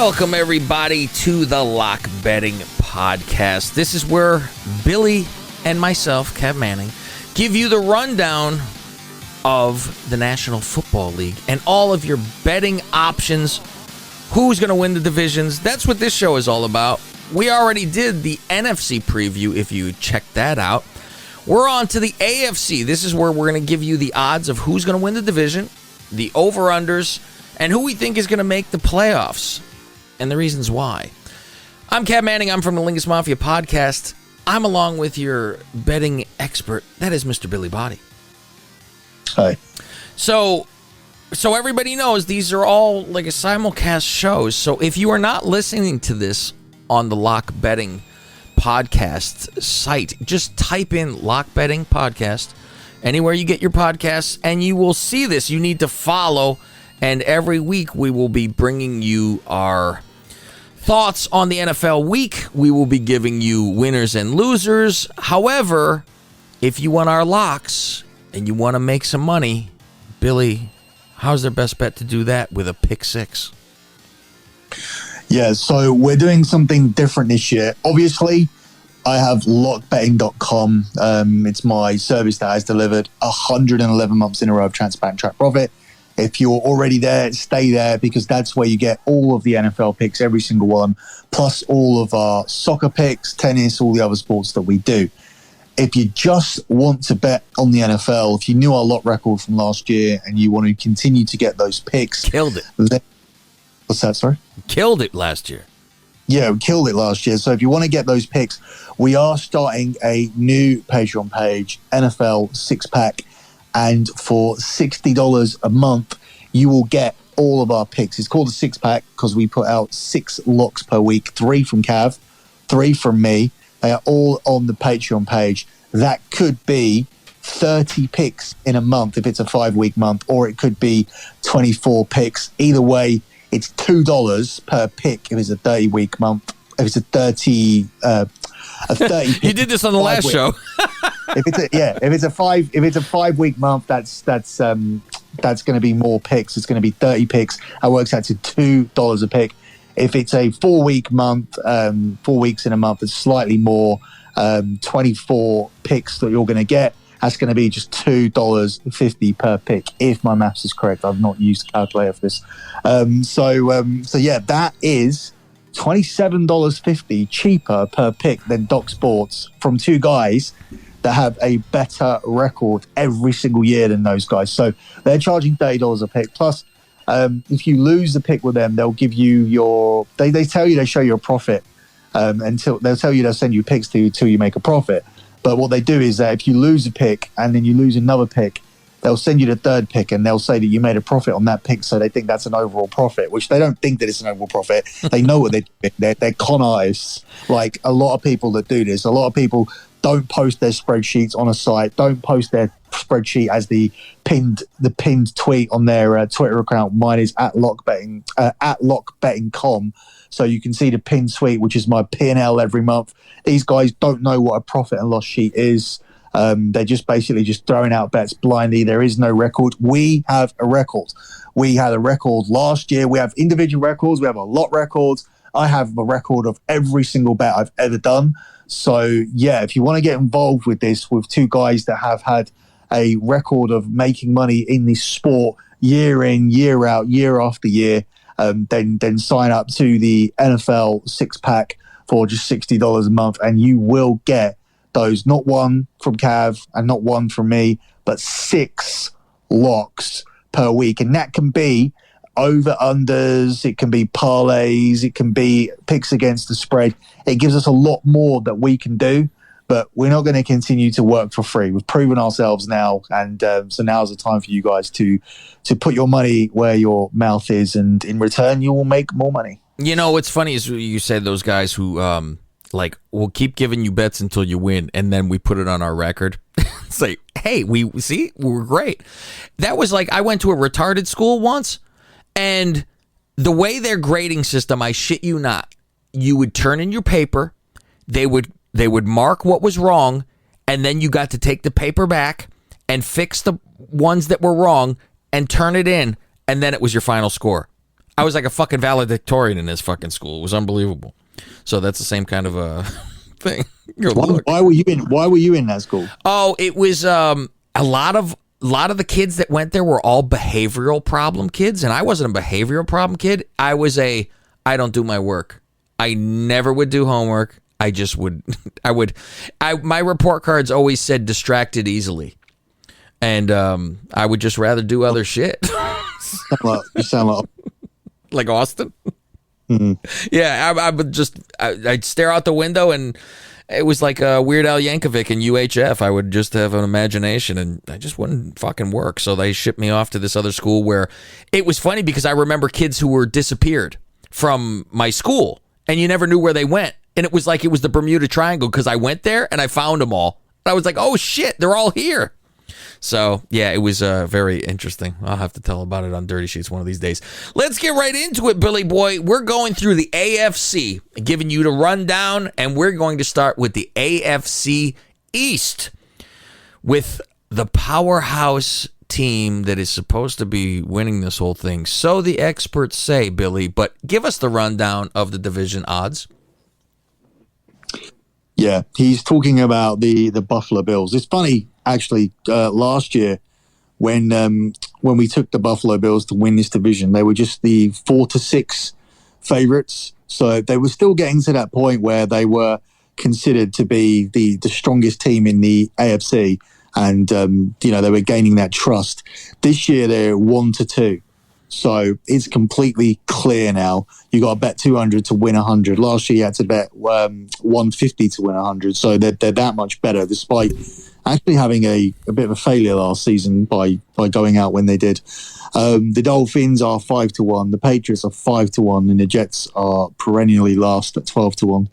Welcome, everybody, to the Lock Betting Podcast. This is where Billy and myself, Cav Manning, give you the rundown of the National Football League and all of your betting options. Who's going to win the divisions? That's what this show is all about. We already did the NFC preview, if you check that out. We're on to the AFC. This is where we're going to give you the odds of who's going to win the division, the over-unders, and who we think is going to make the playoffs, and the reasons why. I'm Cav Manning. I'm from the Lingus Mafia podcast. I'm along with your betting expert. That is Mr. Billy Body. Hi. So everybody knows these are all like a simulcast shows. So if you are not listening to this on the Lock Betting Podcast site, just type in Lock Betting Podcast anywhere you get your podcasts, and you will see this. You need to follow, and every week we will be bringing you our thoughts on the NFL week. We will be giving you winners and losers. However, if you want our locks and you want to make some money, Billy, how's their best bet to do that with a pick six? Yeah, so we're doing something different this year. Obviously, I have lockbetting.com. It's my service that has delivered 111 months in a row of transparent track profit. If you're already there, stay there, because that's where you get all of the NFL picks, every single one, plus all of our soccer picks, tennis, all the other sports that we do. If you just want to bet on the NFL, if you knew our lot record from last year and you want to continue to get those picks. Killed it. What's that, sorry? Killed it last year. Yeah, we killed it last year. So if you want to get those picks, we are starting a new Patreon page, NFL Six Pack. And for $60 a month, you will get all of our picks. It's called a six pack because we put out 6 locks per week, 3 from Cav, 3 from me. They are all on the Patreon page. That could be 30 picks in a month if it's a 5-week month, or it could be 24 picks. Either way, it's $2 per pick if it's a 30-week month. If it's a 30 pick, you did this on the last show. if it's a 5-week month, that's going to be more picks. It's going to be 30 picks. That works out to $2 a pick. If it's a 4-week month, 4 weeks in a month, it's slightly more. 24 picks that you're going to get. That's going to be just $2.50 per pick, if my maths is correct. I've not used a calculator for this. So yeah, that is $27.50 cheaper per pick than Doc Sports, from two guys that have a better record every single year than those guys. So they're charging $30 a pick. Plus, if you lose the pick with them, they'll give you your... They tell you, they show you a profit until they'll tell you they'll send you picks till you make a profit. But what they do is that if you lose a pick and then you lose another pick, they'll send you the third pick and they'll say that you made a profit on that pick, so they think that's an overall profit, which they don't think that it's an overall profit. They know what they're con artists. Like a lot of people that do this, a lot of people don't post their spreadsheets on a site, don't post their spreadsheet as the pinned tweet on their Twitter account. Mine is at lockbetting.com. So you can see the pinned tweet, which is my P&L every month. These guys don't know what a profit and loss sheet is. They're just basically just throwing out bets blindly. There is no record. We have a record. We had a record last year. We have individual records. We have a lot records. I have a record of every single bet I've ever done. So yeah, if you want to get involved with this, with two guys that have had a record of making money in this sport year in, year out, year after year, then sign up to the NFL Six Pack for just $60 a month, and you will get those, not one from Cav and not one from me, but 6 locks per week. And that can be over-unders, it can be parlays, it can be picks against the spread. It gives us a lot more that we can do, but we're not going to continue to work for free. We've proven ourselves now, and so now's the time for you guys to put your money where your mouth is, and in return, you will make more money. You know, what's funny is you said those guys who... we'll keep giving you bets until you win, and then we put it on our record. It's like, hey, we're great. That was like, I went to a retarded school once, and the way their grading system, I shit you not, you would turn in your paper, they would mark what was wrong, and then you got to take the paper back and fix the ones that were wrong and turn it in, and then it was your final score. I was like a fucking valedictorian in this fucking school. It was unbelievable. So that's the same kind of a thing. Why were you in that school? Oh, it was a lot of the kids that went there were all behavioral problem kids, and I wasn't a behavioral problem kid. I was I don't do my work. I never would do homework. I just would. My report cards always said distracted easily, and I would just rather do other shit. You sound like Austin. Mm-hmm. Yeah, I would I'd stare out the window, and it was like Weird Al Yankovic in UHF. I would just have an imagination, and I just wouldn't fucking work. So they shipped me off to this other school where it was funny because I remember kids who were disappeared from my school, and you never knew where they went. And it was like it was the Bermuda Triangle because I went there and I found them all. I was like, oh shit, they're all here. So, yeah, it was very interesting. I'll have to tell about it on Dirty Sheets one of these days. Let's get right into it, Billy Boy. We're going through the AFC, giving you the rundown, and we're going to start with the AFC East with the powerhouse team that is supposed to be winning this whole thing. So the experts say, Billy, but give us the rundown of the division odds. Yeah, he's talking about the Buffalo Bills. It's funny, actually, last year when we took the Buffalo Bills to win this division, they were just the 4-6 favorites. So they were still getting to that point where they were considered to be the strongest team in the AFC, and they were gaining that trust. This year they're 1-2. So it's completely clear now. You got to bet 200 to win 100. Last year you had to bet 150 to win 100. So they're that much better, despite actually having a bit of a failure last season by going out when they did. The Dolphins are 5-1. The Patriots are 5-1, and the Jets are perennially last at 12-1.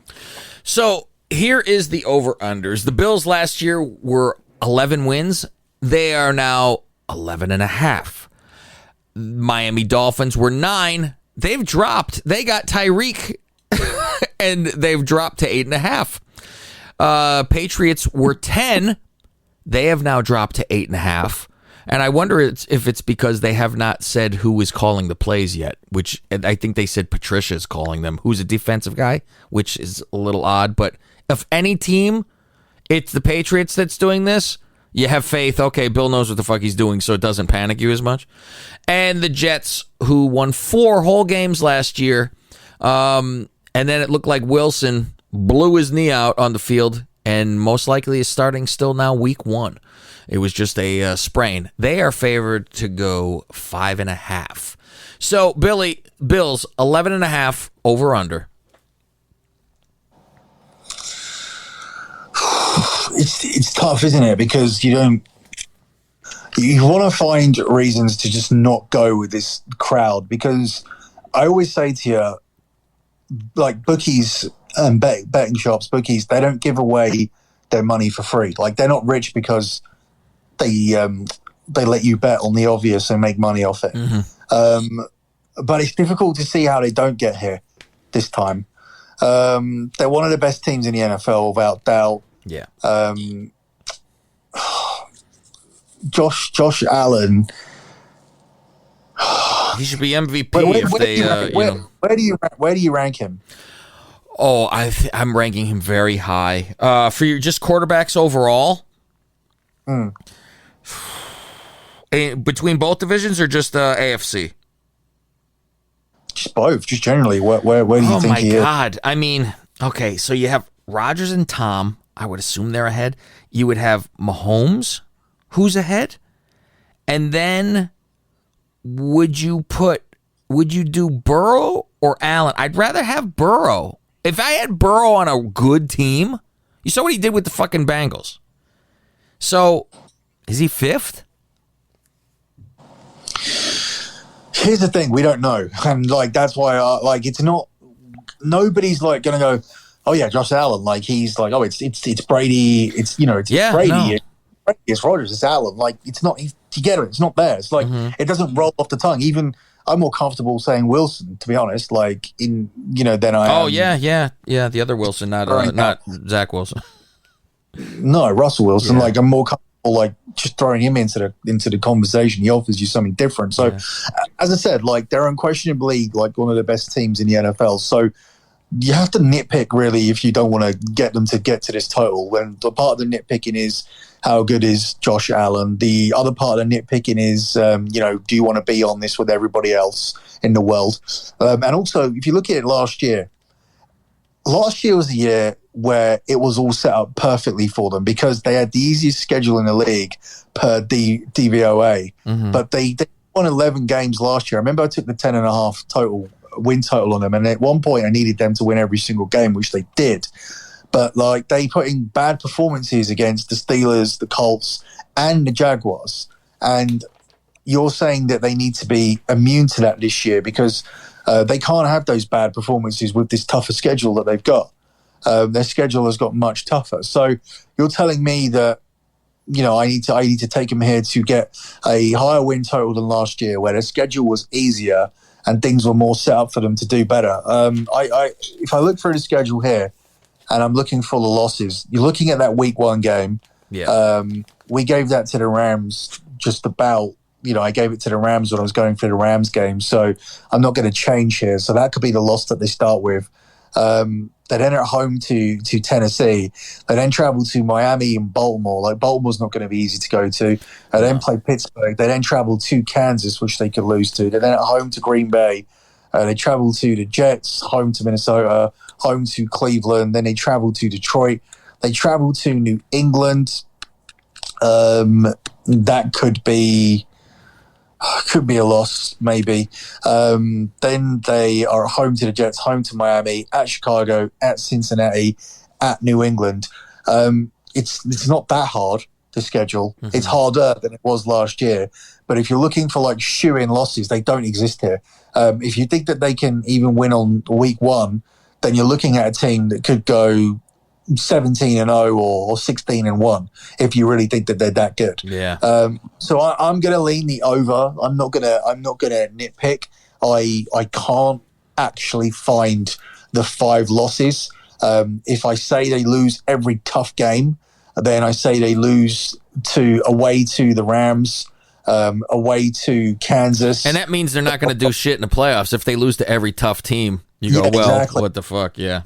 So here is the over-unders. The Bills last year were 11 wins. They are now 11.5. Miami Dolphins were 9. They've dropped. They got Tyreek, and they've dropped to 8.5. Patriots were 10. They have now dropped to 8.5. And I wonder if it's because they have not said who is calling the plays yet, which I think they said Patricia's calling them, who's a defensive guy, which is a little odd. But if any team, it's the Patriots that's doing this, you have faith, okay, Bill knows what the fuck he's doing, so it doesn't panic you as much. And the Jets, who won 4 whole games last year, and then it looked like Wilson blew his knee out on the field, and most likely is starting still now week 1. It was just a sprain. They are favored to go 5.5. So, Billy, Bills, 11.5 over-under. It's tough, isn't it? Because you want to find reasons to just not go with this crowd. Because I always say to you, like bookies and betting shops, bookies, they don't give away their money for free. Like they're not rich because they let you bet on the obvious and make money off it. Mm-hmm. But it's difficult to see how they don't get here this time. They're one of the best teams in the NFL without doubt. Yeah. Josh Allen. He should be MVP where do you rank him? Oh, I'm ranking him very high. For your just quarterbacks overall. Between both divisions or just AFC? Just both. Just generally, where do you think he is? Oh my God! I mean, okay, so you have Rodgers and Tom. I would assume they're ahead. You would have Mahomes, who's ahead, and then would you do Burrow or Allen? I'd rather have Burrow. If I had Burrow on a good team, you saw what he did with the fucking Bengals. So, is he 5th? Here's the thing, we don't know, and that's why it's not. Nobody's going to go, oh yeah, Josh Allen. He's it's Brady. It's Brady. No. It's Rodgers. It's Allen. It's not. You get it. It's not there. It's It doesn't roll off the tongue. Even I'm more comfortable saying Wilson, to be honest. Than I. Oh yeah. The other Wilson, not Zach Wilson. No, Russell Wilson. Yeah. I'm more comfortable like just throwing him into the conversation. He offers you something different. So, as I said, like they're unquestionably like one of the best teams in the NFL. So you have to nitpick really if you don't want to get them to get to this total. When the part of the nitpicking is how good is Josh Allen. The other part of the nitpicking is, do you want to be on this with everybody else in the world? And also, if you look at it last year was a year where it was all set up perfectly for them because they had the easiest schedule in the league per DVOA. Mm-hmm. But they won 11 games last year. I remember I took the 10.5 win total on them, and at one point I needed them to win every single game, which they did. But like they put in bad performances against the Steelers, the Colts, and the Jaguars. And you're saying that they need to be immune to that this year because they can't have those bad performances with this tougher schedule that they've got. Their schedule has got much tougher. So you're telling me that I need to take them here to get a higher win total than last year, where their schedule was easier and things were more set up for them to do better. If I look through the schedule here, and I'm looking for the losses, you're looking at that week 1 game. Yeah. We gave that to the Rams just about. I gave it to the Rams when I was going through the Rams game, so I'm not going to change here. So that could be the loss that they start with. They then at home to Tennessee. They then travel to Miami and Baltimore. Like Baltimore's not going to be easy to go to. They then play Pittsburgh. They then travel to Kansas, which they could lose to. They're then at home to Green Bay. They travel to the Jets, home to Minnesota, home to Cleveland. Then they travel to Detroit. They travel to New England. That could be a loss, maybe. Then they are home to the Jets, home to Miami, at Chicago, at Cincinnati, at New England. It's not that hard to schedule. Mm-hmm. It's harder than it was last year. But if you're looking for like shoe-in losses, they don't exist here. If you think that they can even win on week 1, then you're looking at a team that could go 17-0 or 16-1 if you really think that they're that good. Yeah. So I'm going to lean the over. I'm not gonna nitpick. I can't actually find the 5 losses. If I say they lose every tough game, then I say they lose away to the Rams, away to Kansas, and that means they're not going to do shit in the playoffs if they lose to every tough team. You go, exactly. What the fuck? Yeah.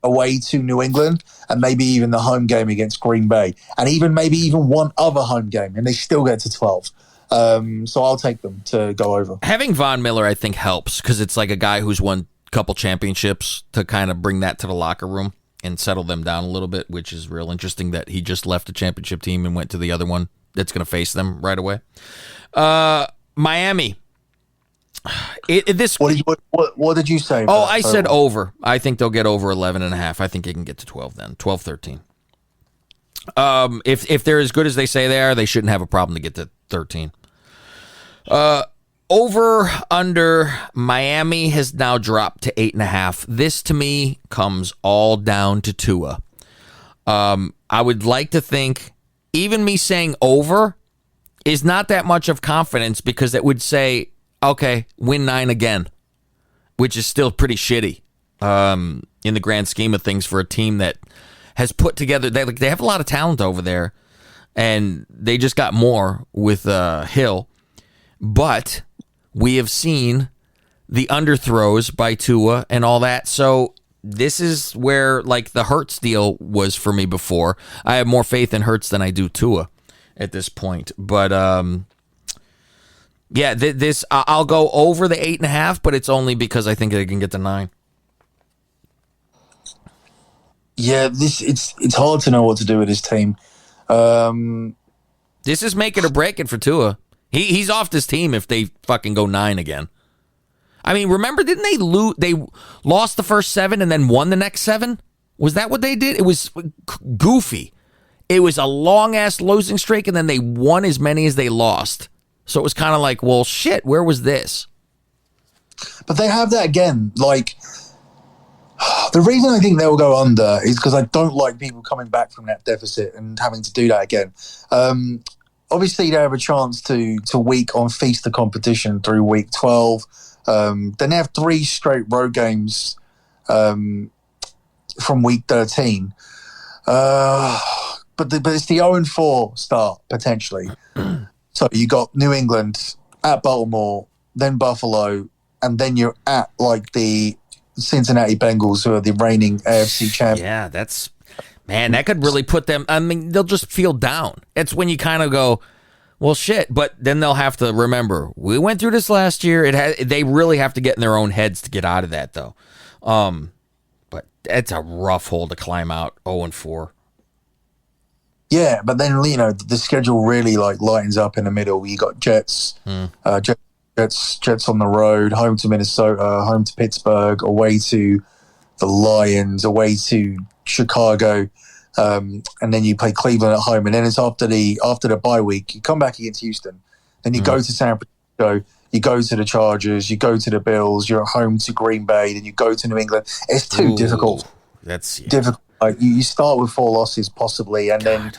Away to New England, and maybe even the home game against Green Bay, and maybe even one other home game, and they still get to 12. So I'll take them to go over. Having Von Miller, I think, helps because it's like a guy who's won a couple championships to kind of bring that to the locker room and settle them down a little bit, which is real interesting that he just left the championship team and went to the other one that's going to face them right away. Miami. What did you say? I said over. I think they'll get over 11.5. I think they can get to 12 then. 12, 13. If they're as good as they say they are, they shouldn't have a problem to get to 13. Over under Miami has now dropped to 8.5. This to me comes all down to Tua. I would like to think even me saying over is not that much of confidence because it would say, okay, win 9 again, which is still pretty shitty in the grand scheme of things for a team that has put together. They have a lot of talent over there, and they just got more with Hill. But we have seen the underthrows by Tua and all that. So this is where like the Hurts deal was for me before. I have more faith in Hurts than I do Tua at this point. But yeah, this I'll go over the 8.5, but it's only because I think they can get to 9. Yeah, it's hard to know what to do with this team. This is make it or break it for Tua. He's off this team if they fucking go 9 again. I mean, remember, didn't they lose? They lost the first 7 and then won the next 7? Was that what they did? It was goofy. It was a long-ass losing streak, and then they won as many as they lost. So it was kind of like, well, shit, where was this? But they have that again. Like, the reason I think they'll go under is because I don't like people coming back from that deficit and having to do that again. Obviously, they have a chance to feast the competition through week 12. Then they have 3 straight road games from week 13. but it's the 0-4 start potentially. So you got New England at Baltimore, then Buffalo, and then you're at like the Cincinnati Bengals, who are the reigning AFC champions. Yeah, that could really put them. I mean, they'll just feel down. It's when you kind of go, well, shit. But then they'll have to remember, we went through this last year. They really have to get in their own heads to get out of that, though. But it's a rough hole to climb out, 0-4. Yeah, but then the schedule really like lightens up in the middle. You got Jets, Jets on the road, home to Minnesota, home to Pittsburgh, away to the Lions, away to Chicago, and then you play Cleveland at home, and then it's after the bye week. You come back against Houston, then you go to San Francisco, you go to the Chargers, you go to the Bills, you're at home to Green Bay, then you go to New England. It's too difficult. That's difficult. Like you start with 4 losses possibly, and then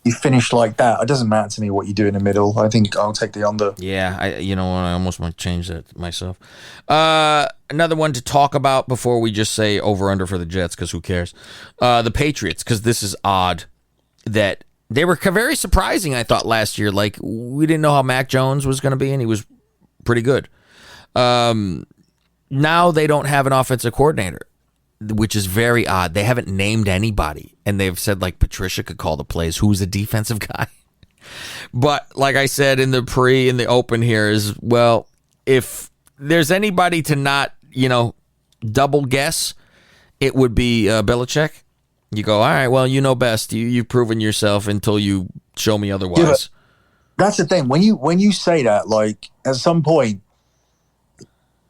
you finish like that. It doesn't matter to me what you do in the middle. I think I'll take the under. Yeah, I almost might change that myself. Another one to talk about before we just say over-under for the Jets, because who cares? The Patriots, because this is odd that they were very surprising, I thought, last year. Like, we didn't know how Mac Jones was going to be, and he was pretty good. Now they don't have an offensive coordinator, which is very odd. They haven't named anybody, and they've said, like, Patricia could call the plays. Who's the defensive guy? But like I said in the open here is, well, if there's anybody to not, double guess, it would be Belichick. You go, all right, well, you know best. You've proven yourself until you show me otherwise. Yeah, that's the thing. When you say that, like, at some point,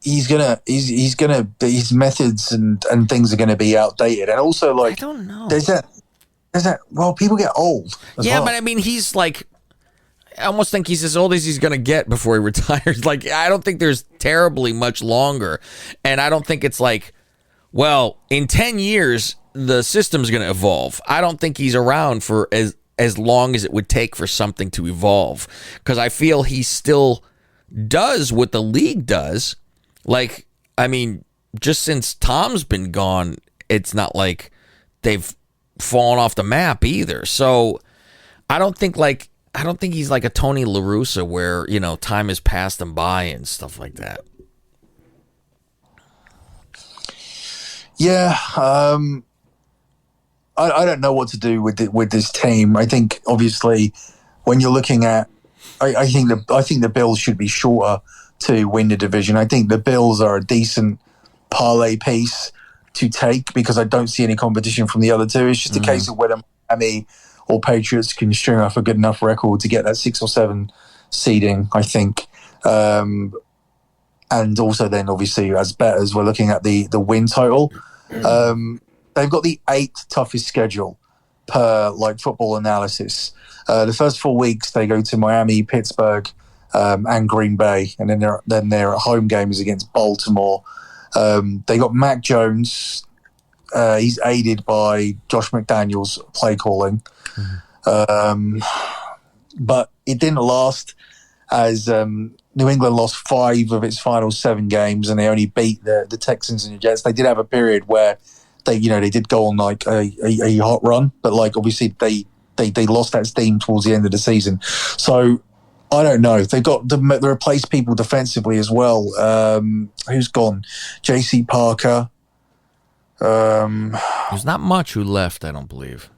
his methods and things are gonna be outdated, and also, like, I don't know. There's that. Well, people get old. Yeah, but I mean, he's like, I almost think he's as old as he's gonna get before he retires. Like, I don't think there's terribly much longer, and I don't think it's like, well, in 10 years the system's gonna evolve. I don't think he's around for as long as it would take for something to evolve, because I feel he still does what the league does. Like, I mean, just since Tom's been gone, it's not like they've fallen off the map either. So I don't think he's like a Tony La Russa where, time has passed him by and stuff like that. Yeah, I don't know what to do with this team. I think obviously when you're looking at, I think the Bills should be shorter to win the division. I think the Bills are a decent parlay piece to take because I don't see any competition from the other two. It's just a case of whether Miami or Patriots can string off a good enough record to get that 6 or 7 seeding, I think. And also then obviously as bettors, we're looking at the win total. They've got the 8th toughest schedule per like football analysis. The first 4 weeks they go to Miami, Pittsburgh, and Green Bay, and then their home games against Baltimore. They got Mac Jones. He's aided by Josh McDaniels' play calling, but it didn't last as New England lost 5 of its final 7 games, and they only beat the Texans and the Jets. They did have a period where they did go on like a hot run, but like obviously they lost that steam towards the end of the season. So I don't know. They've got to replace people defensively as well. Who's gone? J.C. Parker. There's not much who left, I don't believe.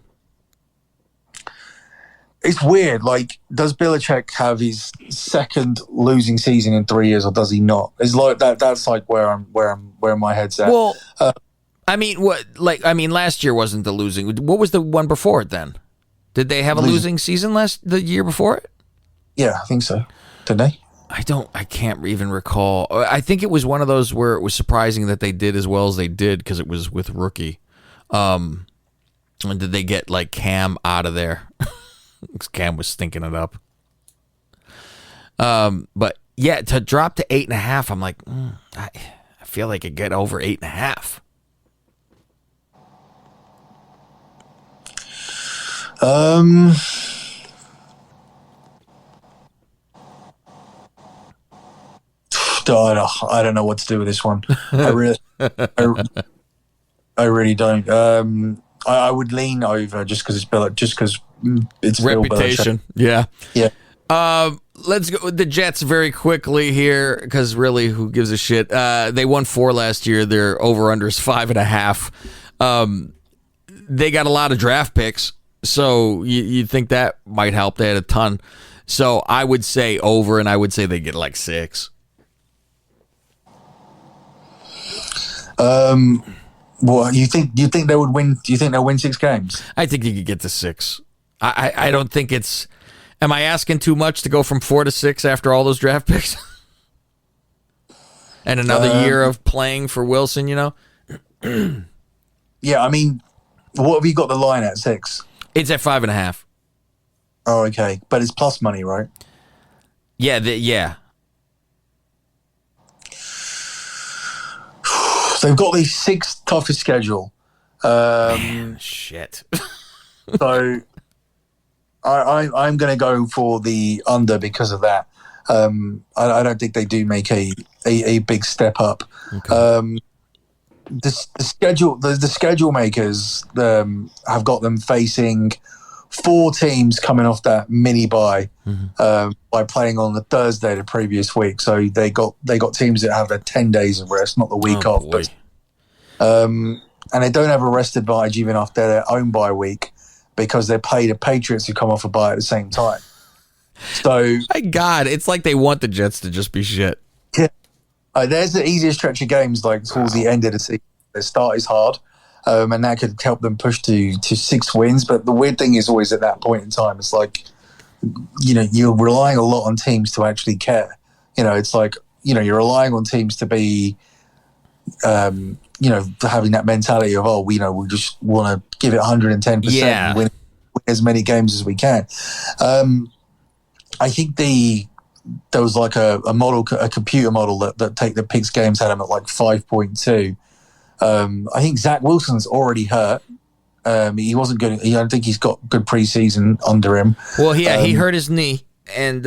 It's weird. Like, does Belichick have his second losing season in 3 years, or does he not? It's like that. That's like where my head's at. Well, I mean, last year wasn't the losing. What was the one before it then? Did they have a losing season the year before it? Yeah, I think so. Did they? I can't even recall. I think it was one of those where it was surprising that they did as well as they did because it was with rookie. And did they get like Cam out of there? Cam was stinking it up. But yeah, to drop to 8.5, I'm like, I feel like it get over 8.5. I don't know what to do with this one. I really don't. I would lean over just because it's reputation. Yeah. Yeah. Let's go with the Jets very quickly here, because really, who gives a shit? They won 4 last year. Their over-under is 5.5. They got a lot of draft picks, so you'd think that might help. They had a ton. So I would say over, and I would say they get like 6. Well, you think they would win? Do you think they'll win 6 games? I think you could get to 6. I don't think it's. Am I asking too much to go from 4 to 6 after all those draft picks? And another year of playing for Wilson, you know? Yeah, I mean, what have you got the line at 6? It's at 5.5. Oh, okay, but it's plus money, right? Yeah, yeah. So they've got the 6th toughest schedule. Shit. So I'm going to go for the under because of that. I don't think they do make a big step up. Okay. The schedule makers have got them facing 4 teams coming off that mini bye by playing on the Thursday the previous week. So they got teams that have their 10 days of rest, not the week off. Boy. But and they don't have a rest advantage even after their own bye week, because they play the Patriots who come off a bye at the same time. So, my God, it's like they want the Jets to just be shit. Yeah, there's the easiest stretch of games like towards the end of the season. The start is hard, and that could help them push to 6 wins. But the weird thing is always at that point in time, it's like, you know, you're relying a lot on teams to actually care. You know, it's like, you know, you're relying on teams to be, you know, having that mentality of, oh, we just want to give it 110% and win as many games as we can. I think there was like a computer model that picks games had them at like 5.2. I think Zach Wilson's already hurt. He wasn't good. I don't think he's got good preseason under him. Well, yeah, he hurt his knee, and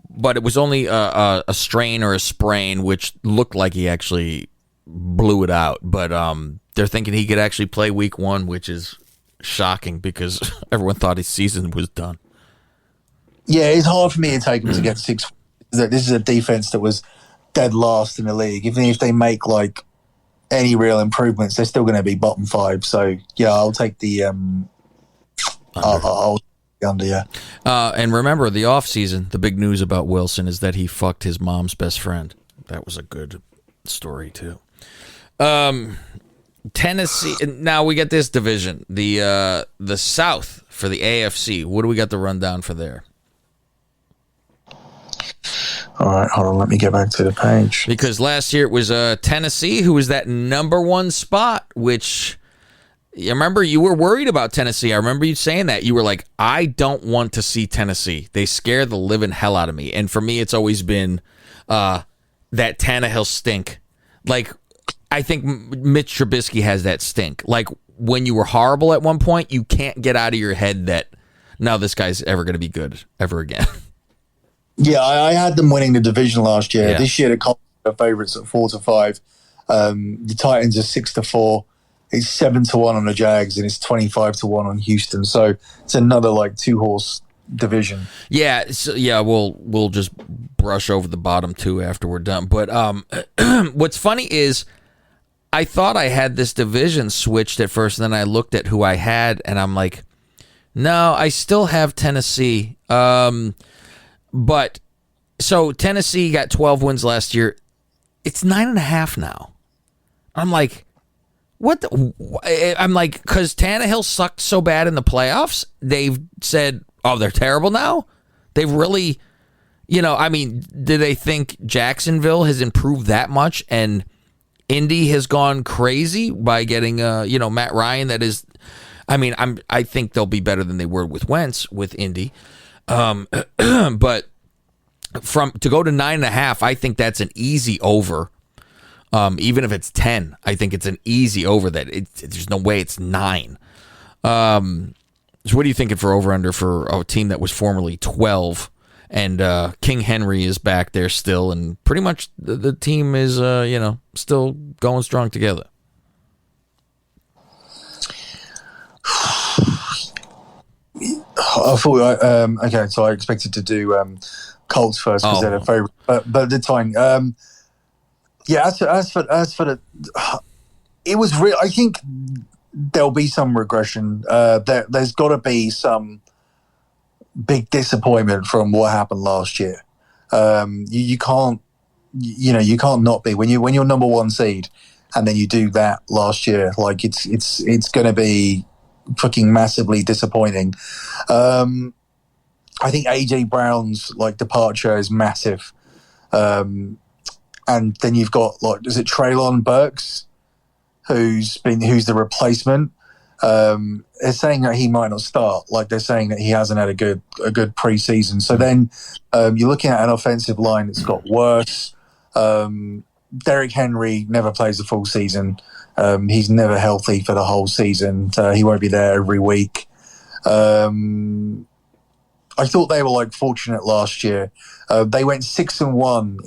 but it was only a strain or a sprain, which looked like he actually blew it out. But they're thinking he could actually play week 1, which is shocking because everyone thought his season was done. Yeah, it's hard for me to take him to get 6. This is a defense that was dead last in the league. Even if they make like any real improvements, they're still going to be bottom 5. So yeah, I'll take the I'll take the under. Yeah. And remember, the offseason, the big news about Wilson is that he fucked his mom's best friend. That was a good story too. Tennessee. Now we get this division, the South for the AFC. What do we got the rundown for there? All right, hold on. Let me get back to the page. Because last year it was Tennessee who was that number 1 spot, which you remember you were worried about Tennessee. I remember you saying that. You were like, I don't want to see Tennessee. They scare the living hell out of me. And for me, it's always been that Tannehill stink. Like, I think Mitch Trubisky has that stink. Like, when you were horrible at one point, you can't get out of your head that, no, this guy's ever going to be good ever again. Yeah, I had them winning the division last year. Yeah. This year, the Colts are favourites at 4-5. The Titans are 6-4. It's 7-1 on the Jags, and it's 25-1 on Houston. So it's another like 2-horse division. Yeah, so, yeah. We'll just brush over the bottom 2 after we're done. But what's funny is I thought I had this division switched at first, and then I looked at who I had, and I'm like, no, I still have Tennessee. But so Tennessee got 12 wins last year. It's 9.5 now. I'm like, what? I'm like, because Tannehill sucked so bad in the playoffs, they've said, oh, they're terrible now? They've really, you know, I mean, do they think Jacksonville has improved that much and Indy has gone crazy by getting, Matt Ryan? That is, I mean, I think they'll be better than they were with Wentz with Indy. But to go to 9.5, I think that's an easy over. Even if it's 10, I think it's an easy over. There's no way it's 9. So what are you thinking for over under for a team that was formerly 12? And King Henry is back there still, and pretty much the team is still going strong together. I thought, okay, so I expected to do Colts first because they're the favourite, but the time, yeah. As for the, it was real. I think there'll be some regression. There's got to be some big disappointment from what happened last year. You can't, you can't not be when you're number one seed, and then you do that last year. Like it's going to be fucking massively disappointing. I think AJ Brown's departure is massive, and then you've got is it Treylon Burks, who's the replacement. They're saying that he might not start. They're saying that he hasn't had a good preseason. So then you're looking at an offensive line that's got worse. Derrick Henry never plays the full season. He's never healthy for the whole season. He won't be there every week. I thought they were fortunate last year. They went 6-1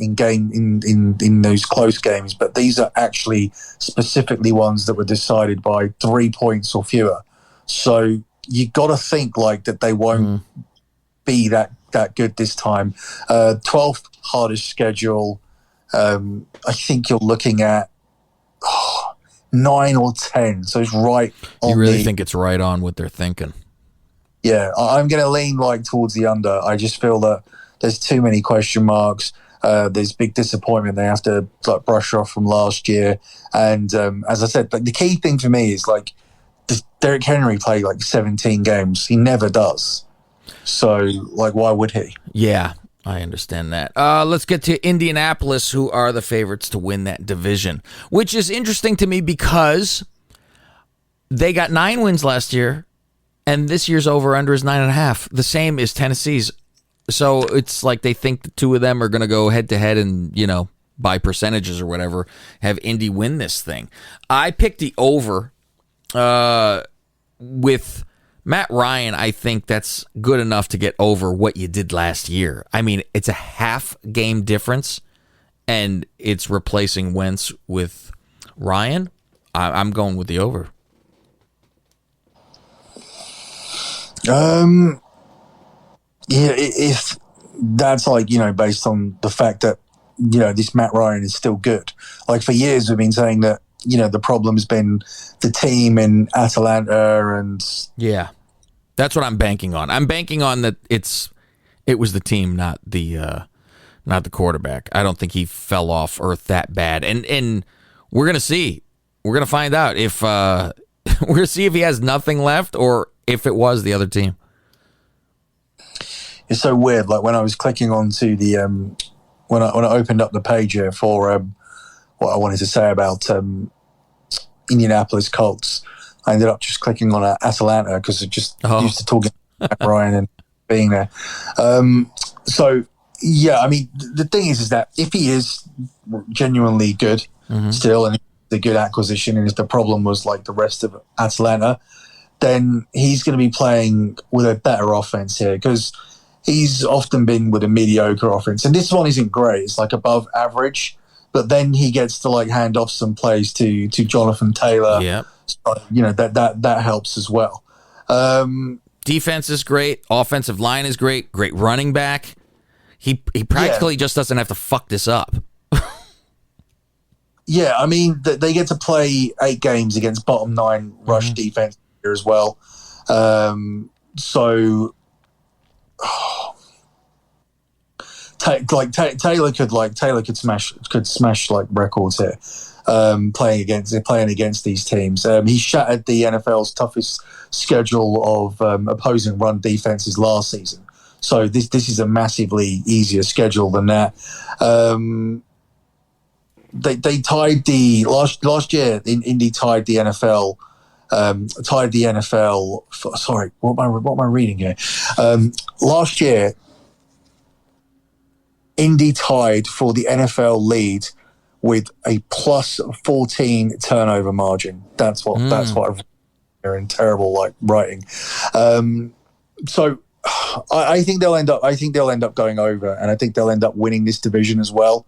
in those close games, but these are actually specifically ones that were decided by 3 points or fewer. So you got to think that they won't be that good this time. 12th hardest schedule. I think you're looking at 9 or 10. So it's right on. You really think it's right on what they're thinking? Yeah, I'm going to lean towards the under. I just feel that there's too many question marks. There's big disappointment they have to brush off from last year. And as I said, the key thing for me is does Derrick Henry play 17 games? He never does. So why would he? Yeah, I understand that. Let's get to Indianapolis, who are the favorites to win that division, which is interesting to me because they got 9 wins last year. And this year's over-under is 9.5, the same as Tennessee's. So it's they think the two of them are going to go head-to-head and, by percentages or whatever, have Indy win this thing. I picked the over with Matt Ryan. I think that's good enough to get over what you did last year. I mean, it's a half-game difference, and it's replacing Wentz with Ryan. I'm going with the over. Yeah, if that's based on the fact that this Matt Ryan is still good. For years we've been saying that the problem's been the team in Atlanta, and yeah, that's what I'm banking on. I'm banking on that it was the team, not the quarterback. I don't think he fell off earth that bad, and we're gonna see. We're gonna find out if we're gonna see if he has nothing left or if it was the other team. It's so weird. When I was clicking onto the when I opened up the page here for what I wanted to say about Indianapolis Colts, I ended up just clicking on Atlanta because it just used to talking about Ryan and being there. So yeah, I mean the thing is that if he is genuinely good still, and it's a good acquisition, and if the problem was the rest of Atlanta, then he's going to be playing with a better offense here because he's often been with a mediocre offense. And this one isn't great. It's above average. But then he gets to hand off some plays to Jonathan Taylor. Yeah. So, that helps as well. Defense is great. Offensive line is great. Great running back. He practically just doesn't have to fuck this up. Yeah, I mean, they get to play 8 games against bottom 9 rush defense as well. So Taylor could smash records here. Playing against these teams. He shattered the NFL's toughest schedule of opposing run defenses last season. So this is a massively easier schedule than that. They tied the last year. Indy tied the NFL. Sorry, what am I reading here? Last year, Indy tied for the NFL lead with a plus 14 turnover margin. That's what they're in terrible writing. So I think they'll end up going over, and I think they'll end up winning this division as well.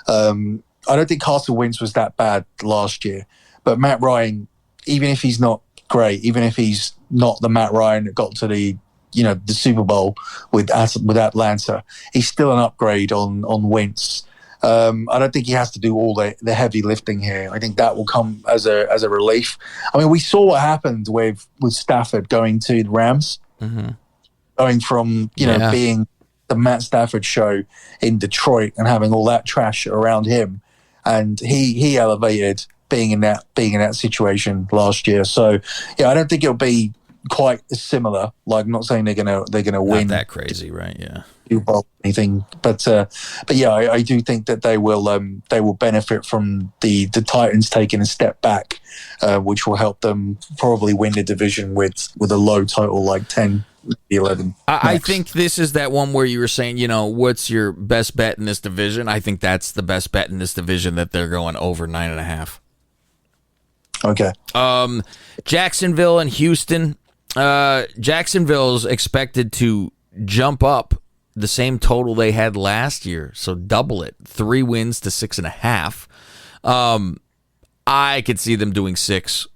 I don't think Carson Wentz was that bad last year, but Matt Ryan, even if he's not great, even if he's not the Matt Ryan that got to the the Super Bowl with Atlanta. He's still an upgrade on Wentz. I don't think he has to do all the heavy lifting here. I think that will come as a relief. I mean, we saw what happened with Stafford going to the Rams, going from being the Matt Stafford show in Detroit and having all that trash around him, and he elevated being in that situation last year. So yeah, I don't think it'll be quite similar. Like, I'm not saying they're gonna win. Not that crazy, right? Yeah. Anything, but yeah, I do think that they will benefit from the Titans taking a step back, which will help them probably win the division with a low total, like 10, 11. I think this is that one where you were saying, what's your best bet in this division? I think that's the best bet in this division, that they're going over 9.5. Okay. Jacksonville and Houston. Jacksonville's expected to jump up the same total they had last year, so double it, 3 wins to 6.5. I could see them doing 6,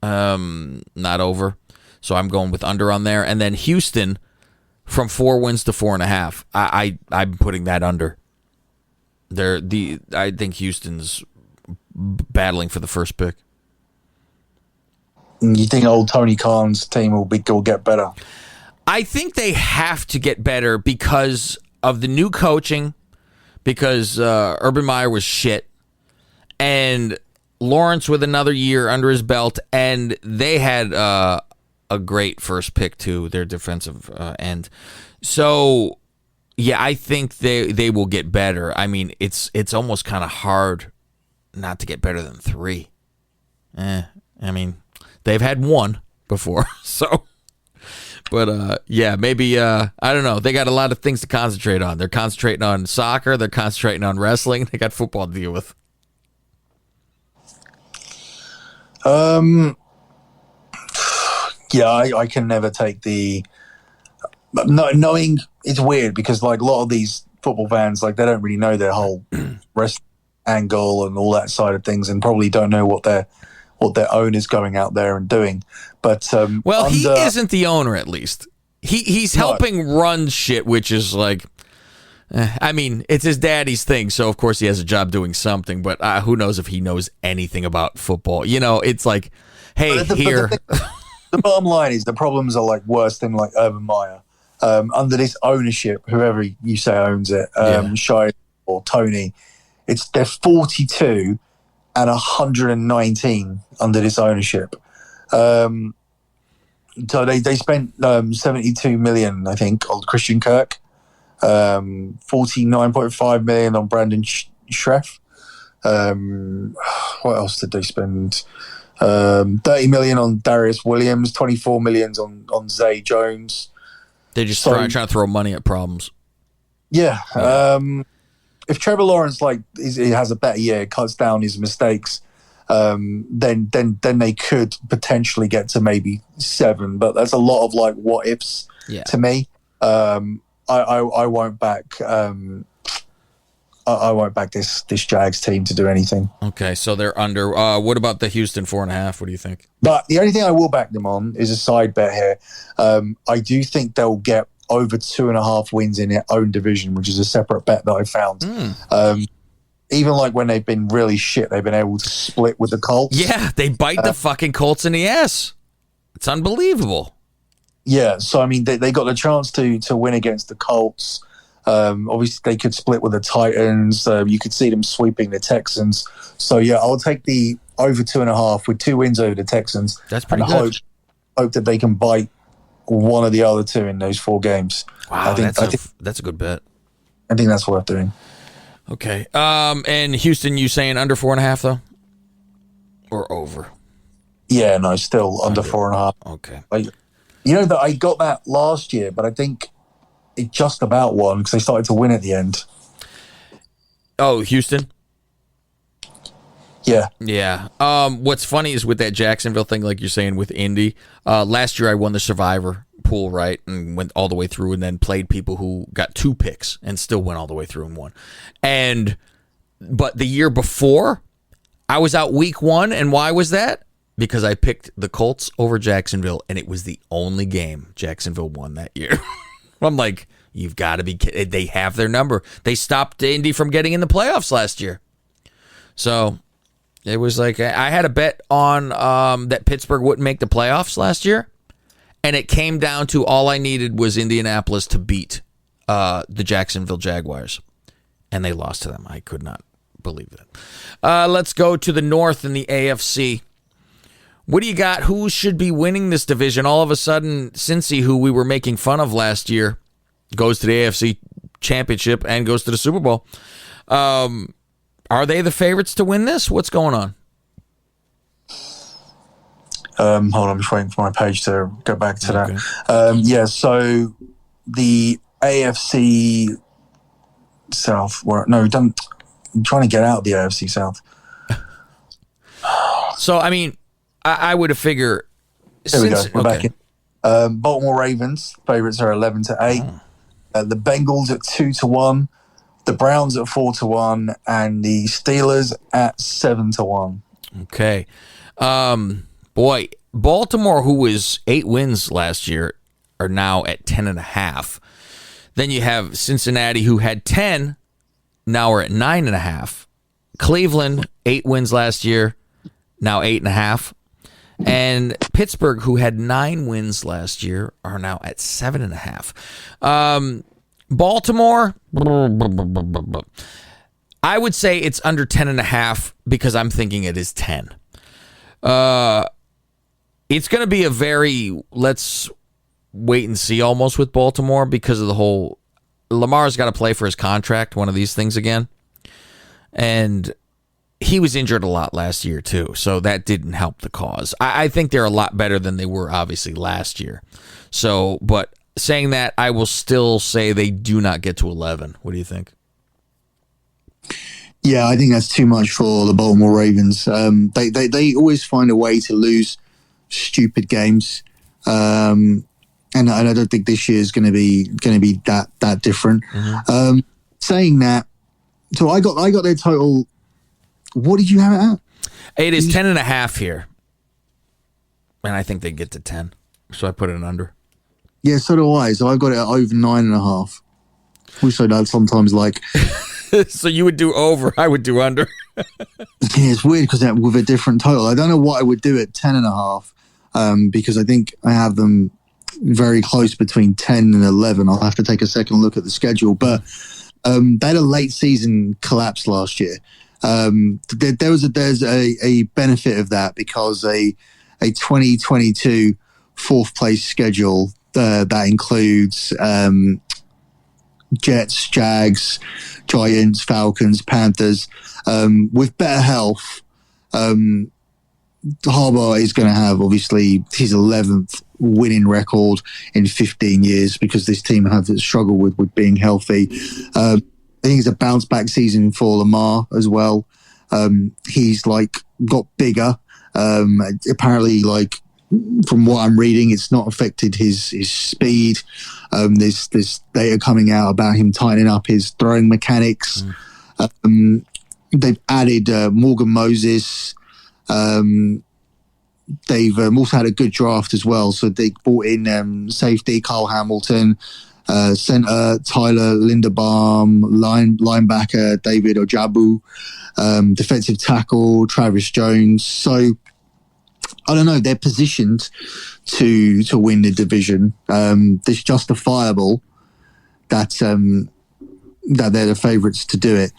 not over. So I'm going with under on there. And then Houston, from 4 wins to 4.5. I'm putting that under. I think Houston's battling for the first pick. You think old Tony Khan's team will get better? I think they have to get better because of the new coaching, because Urban Meyer was shit, and Lawrence with another year under his belt, and they had a great first pick too, their defensive end. So, yeah, I think they will get better. I mean, it's almost kind of hard not to get better than 3. I mean, they've had 1 before, so... But, yeah, maybe, I don't know. They got a lot of things to concentrate on. They're concentrating on soccer. They're concentrating on wrestling. They got football to deal with. Yeah, I can never take knowing it's weird because, like, a lot of these football fans, like, they don't really know their whole wrestling angle and all that side of things, and probably don't know what their owner's going out there and doing. But he isn't the owner, at least. He's helping run shit, which is like, I mean, it's his daddy's thing, so of course he has a job doing something, but who knows if he knows anything about football. It's like, hey, the bottom line is the problems are like worse than like Urban Meyer. Under this ownership, whoever you say owns it, Shire or Tony, they're 42 and 119 under this ownership. So they spent 72 million, I think, on Christian Kirk, 49.5 million on Brandon Schreff. What else did they spend? 30 million on Darius Williams, 24 million on Zay Jones. They're just trying to throw money at problems. Yeah. If Trevor Lawrence he has a better year, cuts down his mistakes, then they could potentially get to maybe 7. But that's a lot of like what ifs to me. I won't back. I won't back this Jags team to do anything. Okay, so they're under. What about the Houston 4.5? What do you think? But the only thing I will back them on is a side bet here. I do think they'll get over 2.5 wins in their own division, which is a separate bet that I found. Even like when they've been really shit, they've been able to split with the Colts. Yeah, they bite the fucking Colts in the ass. It's unbelievable. Yeah, so I mean, they got the chance to win against the Colts. Obviously, they could split with the Titans. You could see them sweeping the Texans. So yeah, I'll take the over 2.5 with 2 wins over the Texans. That's pretty good. Hope that they can bite one of the other 2 in those 4 games. Wow, that's a good bet. I think that's worth doing. Okay. And Houston, you saying under 4.5 though, or over? Yeah, no, still under 4.5. Okay. That I got that last year, but I think it just about won because they started to win at the end. Oh, Houston. Yeah. Yeah. What's funny is with that Jacksonville thing, like you're saying with Indy, last year I won the Survivor pool, right, and went all the way through, and then played people who got 2 picks and still went all the way through and won. But the year before, I was out week 1, and why was that? because I picked the Colts over Jacksonville, and it was the only game Jacksonville won that year. I'm like, you've got to be kidding. They have their number. They stopped Indy from getting in the playoffs last year. So it was like I had a bet on that Pittsburgh wouldn't make the playoffs last year, and it came down to all I needed was Indianapolis to beat the Jacksonville Jaguars, and they lost to them. I could not believe that. Let's go to the North in the AFC. What do you got? Who should be winning this division? All of a sudden, Cincy, who we were making fun of last year, goes to the AFC Championship and goes to the Super Bowl. Are they the favorites to win this? What's going on? Hold on, I'm just waiting for my page to go back to that. So the AFC South. I'm trying to get out of the AFC South. So, I mean, I would have figured. There we go. We're back in. Baltimore Ravens favorites are 11-8. The Bengals at 2-1. The Browns at 4-1, and the Steelers at 7-1. Okay, boy, Baltimore, who was 8 wins last year, are now at 10.5. Then you have Cincinnati, who had 10, now are at 9.5. Cleveland, 8 wins last year, now 8.5. And Pittsburgh, who had 9 wins last year, are now at 7.5. Baltimore, I would say it's under 10.5 because I'm thinking it is 10. It's going to be a very, let's wait and see almost with Baltimore because of the whole, Lamar's got to play for his contract, one of these things again. And he was injured a lot last year too, so that didn't help the cause. I think they're a lot better than they were obviously last year. So, but saying that, I will still say they do not get to 11. What do you think? Yeah, I think that's too much for the Baltimore Ravens. They always find a way to lose stupid games, and I don't think this year is going to be that different. Mm-hmm. Saying that, so I got their total. What did you have it at? It is 10.5 here, and I think they get to 10. So I put it under. Yeah, so do I. So I've got it at over 9.5. Which I sometimes like. So you would do over, I would do under. Yeah, it's weird because with a different total. I don't know what I would do at 10.5 because I think I have them very close between 10 and 11. I'll have to take a second look at the schedule. But they had a late season collapse last year. There's a benefit of that because a 2022 fourth place schedule that includes Jets, Jags, Giants, Falcons, Panthers. With better health, Harbaugh is going to have obviously his 11th winning record in 15 years because this team have struggled with being healthy. I think it's a bounce back season for Lamar as well. He's got bigger. Apparently, from what I'm reading, it's not affected his speed. There's data coming out about him tightening up his throwing mechanics. They've added Morgan Moses. They've also had a good draft as well. So they brought in safety Kyle Hamilton, center Tyler Linderbaum, linebacker David Ojabu, defensive tackle Travis Jones. So I don't know. They're positioned to win the division. It's justifiable that they're the favourites to do it.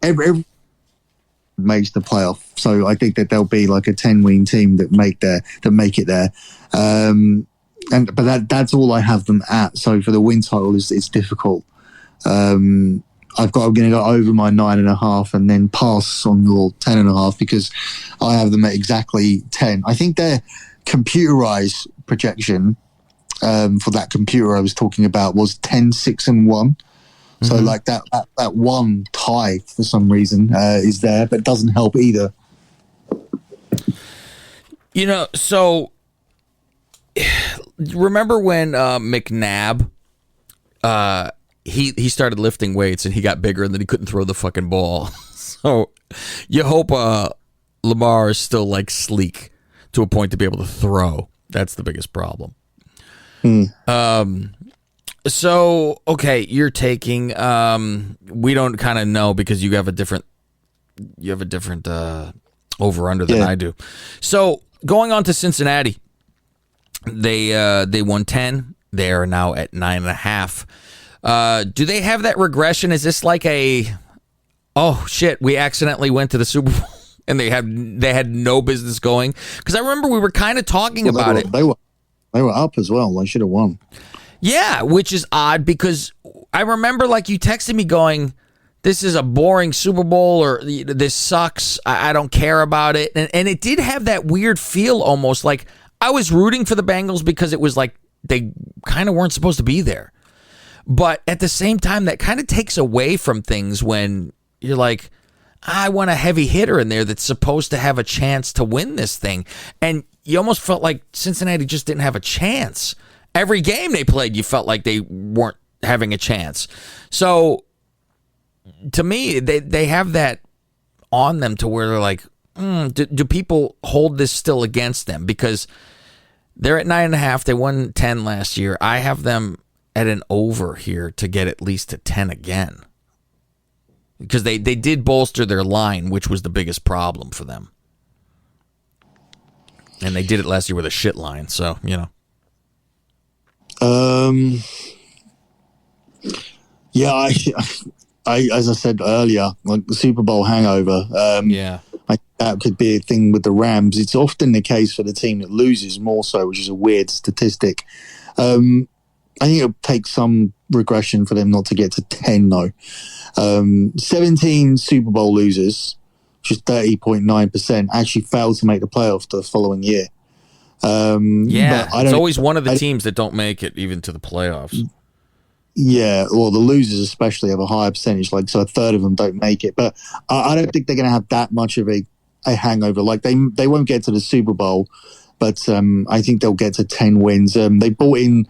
Every makes the playoff, so I think that there'll be a 10-win team that make it there. But that's all I have them at. So for the win title, it's difficult. I'm going to go over my 9.5 and then pass on your 10.5 because I have them at exactly 10. I think their computerized projection for that computer I was talking about was 10, 6, and 1. So that one tie for some reason is there, but it doesn't help either. So remember when McNabb he started lifting weights and he got bigger and then he couldn't throw the fucking ball. So you hope Lamar is still like sleek to a point to be able to throw. That's the biggest problem. So, okay, you're taking, we don't kind of know because you have a different over-under than I do. So, going on to Cincinnati, they won 10. They are now at 9.5. Do they have that regression? Is this like oh shit, we accidentally went to the Super Bowl and they had no business going? Because I remember we were kind of talking about it. They were up as well. They should have won. Yeah, which is odd because I remember like you texted me going, this is a boring Super Bowl, or this sucks. I don't care about it. And it did have that weird feel almost like I was rooting for the Bengals because it was like they kind of weren't supposed to be there. But at the same time, that kind of takes away from things when you're like, I want a heavy hitter in there that's supposed to have a chance to win this thing. And you almost felt like Cincinnati just didn't have a chance. Every game they played, you felt like they weren't having a chance. So, to me, they have that on them to where they're like, do people hold this still against them? Because they're at 9.5. They won 10 last year. I have them at an over here to get at least to 10 again. Because they did bolster their line, which was the biggest problem for them. And they did it last year with a shit line, so, you know. Yeah, I as I said earlier, like the Super Bowl hangover. That could be a thing with the Rams. It's often the case for the team that loses more so, which is a weird statistic. I think it'll take some regression for them not to get to 10, though. 17 Super Bowl losers, which is 30.9%, actually failed to make the playoffs the following year. It's always one of the teams that don't make it even to the playoffs. Yeah, well, the losers especially have a higher percentage, so a third of them don't make it. But I don't think they're going to have that much of a hangover. Like they won't get to the Super Bowl, but I think they'll get to 10 wins. They brought in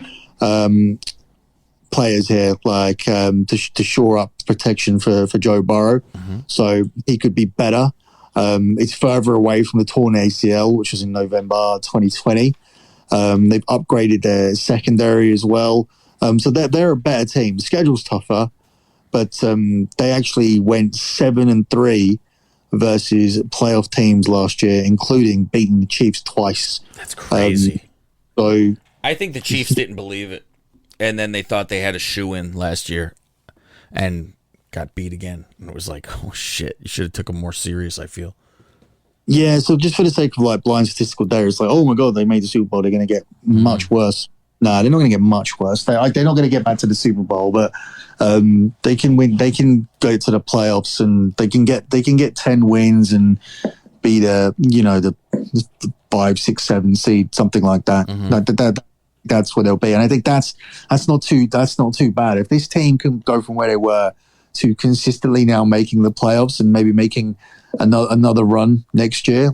players here to shore up protection for Joe Burrow, so he could be better. It's further away from the torn ACL, which was in November 2020. They've upgraded their secondary as well. So they're a better team. The schedule's tougher, but they actually went 7-3 versus playoff teams last year, including beating the Chiefs twice. That's crazy. So I think the Chiefs didn't believe it, and then they thought they had a shoe-in last year, and got beat again. And it was like, oh shit, you should have took them more serious, I feel. Yeah, so just for the sake of blind statistical data, it's like, oh my god, they made the Super Bowl, they're going to get much worse. No, they're not going to get much worse. They're not going to get back to the Super Bowl, but they can win. They can go to the playoffs, and they can get 10 wins and be the 5, 6, 7 seed, something like that. That's where they'll be, and I think that's not too bad. If this team can go from where they were to consistently now making the playoffs and maybe making another run next year,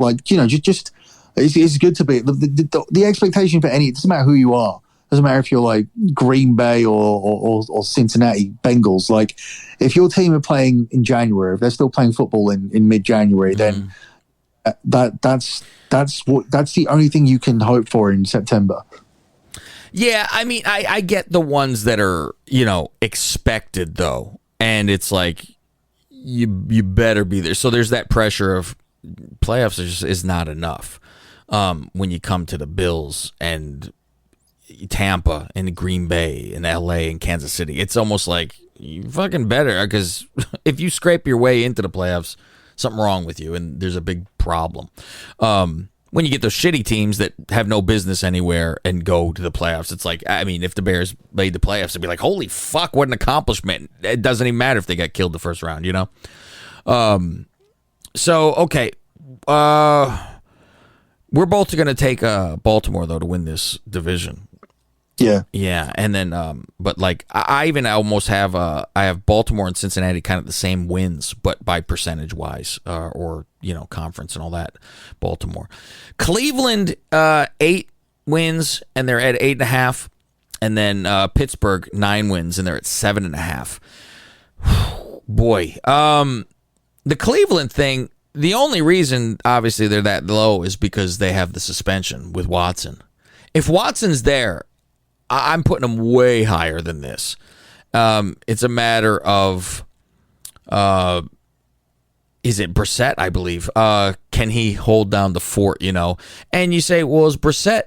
just it's good to be the expectation for any. It doesn't matter who you are. Doesn't matter if you're like Green Bay or Cincinnati Bengals. Like, if your team are playing in January, if they're still playing football in mid-January, then that's the only thing you can hope for in September. Yeah, I mean, I get the ones that are expected though, and it's like you better be there. So there's that pressure of playoffs is not enough when you come to the Bills and Tampa and Green Bay and LA and Kansas City. It's almost like you fucking better, because if you scrape your way into the playoffs, something wrong with you, and there's a big problem. When you get those shitty teams that have no business anywhere and go to the playoffs, it's like, I mean, if the Bears made the playoffs, it'd be like, holy fuck, what an accomplishment. It doesn't even matter if they got killed the first round, So, okay. We're both going to take Baltimore, though, to win this division. Yeah, and then, but I even almost have I have Baltimore and Cincinnati kind of the same wins, but by percentage wise, or conference and all that. Baltimore, Cleveland, 8 wins and they're at 8.5, and then Pittsburgh 9 wins and they're at 7.5. Boy, the Cleveland thing, The only reason, obviously, they're that low is because they have the suspension with Watson. If Watson's there, I'm putting them way higher than this. It's a matter of, is it Brissett, I believe? Can he hold down the fort, And you say, well, is Brissett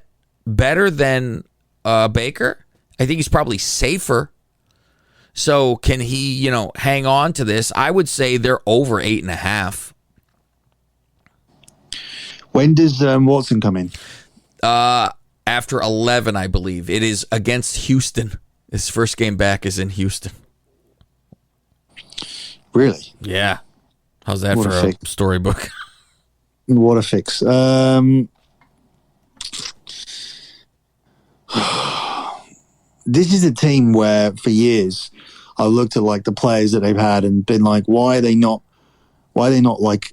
better than Baker? I think he's probably safer. So can he, hang on to this? I would say they're over 8.5. When does Watson come in? After 11, I believe. It is against Houston. His first game back is in Houston. Really? Yeah. How's that for a storybook? What a fix. This is a team where for years I looked at like the players that they've had and been like, why are they not like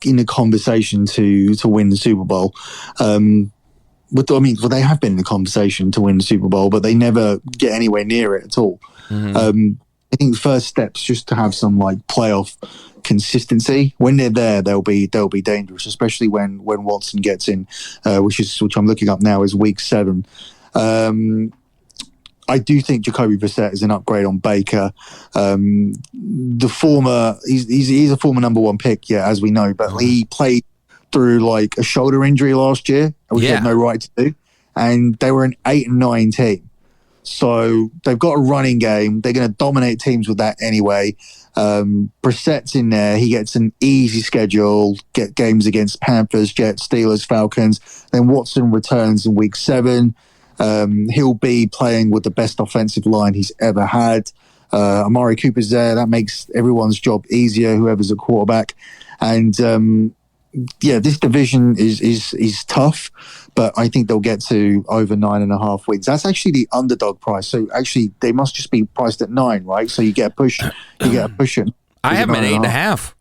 in a conversation to win the Super Bowl? They have been in the conversation to win the Super Bowl, but they never get anywhere near it at all. Mm-hmm. I think the first step's just to have some like playoff consistency. When they're there, they'll be dangerous, especially when Watson gets in, which I'm looking up now is week 7. I do think Jacoby Brissett is an upgrade on Baker. He's a former number 1 pick, as we know, but he played through like a shoulder injury last year, which he had no right to do, and they were an 8-9 team. So they've got a running game. They're going to dominate teams with that anyway. Brissett's in there. He gets an easy schedule, get games against Panthers, Jets, Steelers, Falcons. Then Watson returns in week 7. He'll be playing with the best offensive line he's ever had. Amari Cooper's there. That makes everyone's job easier, whoever's a quarterback. And this division is tough, but I think they'll get to over 9.5 wins. That's actually the underdog price. So actually, they must just be priced at 9, right? So you get a push. You get a push in. I have them at 8.5.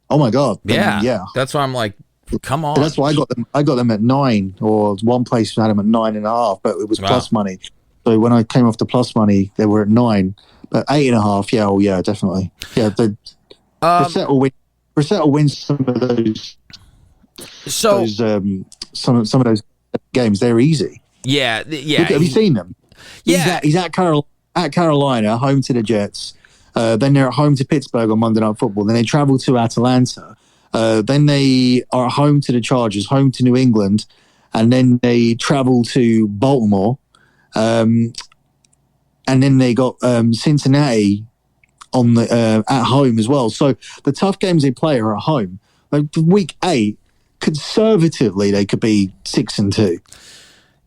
Oh my god! Yeah. That's why I'm like, come on. So that's why I got them at 9, or one place had them at 9.5, but it was plus money. So when I came off the plus money, they were at 9, but 8.5. Yeah, definitely. Yeah, Brissett will win some of those. So some of those games, they're easy. Yeah. Have you seen them? Yeah, he's at Carolina, home to the Jets. Then they're at home to Pittsburgh on Monday Night Football. Then they travel to Atlanta. Then they are home to the Chargers, home to New England, and then they travel to Baltimore. And then they got Cincinnati on the at home as well. So the tough games they play are at home. Like week 8, conservatively, they could be 6-2.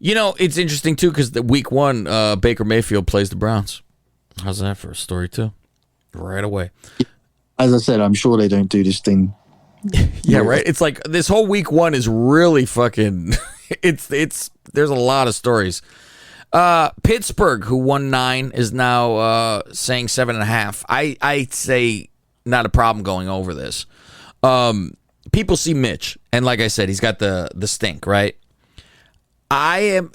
It's interesting too because the week 1, Baker Mayfield plays the Browns. How's that for a story too? Right away. As I said, I'm sure they don't do this thing. Yeah, right. It's like this whole week 1 is really fucking. It's there's a lot of stories. Pittsburgh, who won 9, is now saying 7.5. I say not a problem going over this. People see Mitch, and like I said, he's got the stink, right? I've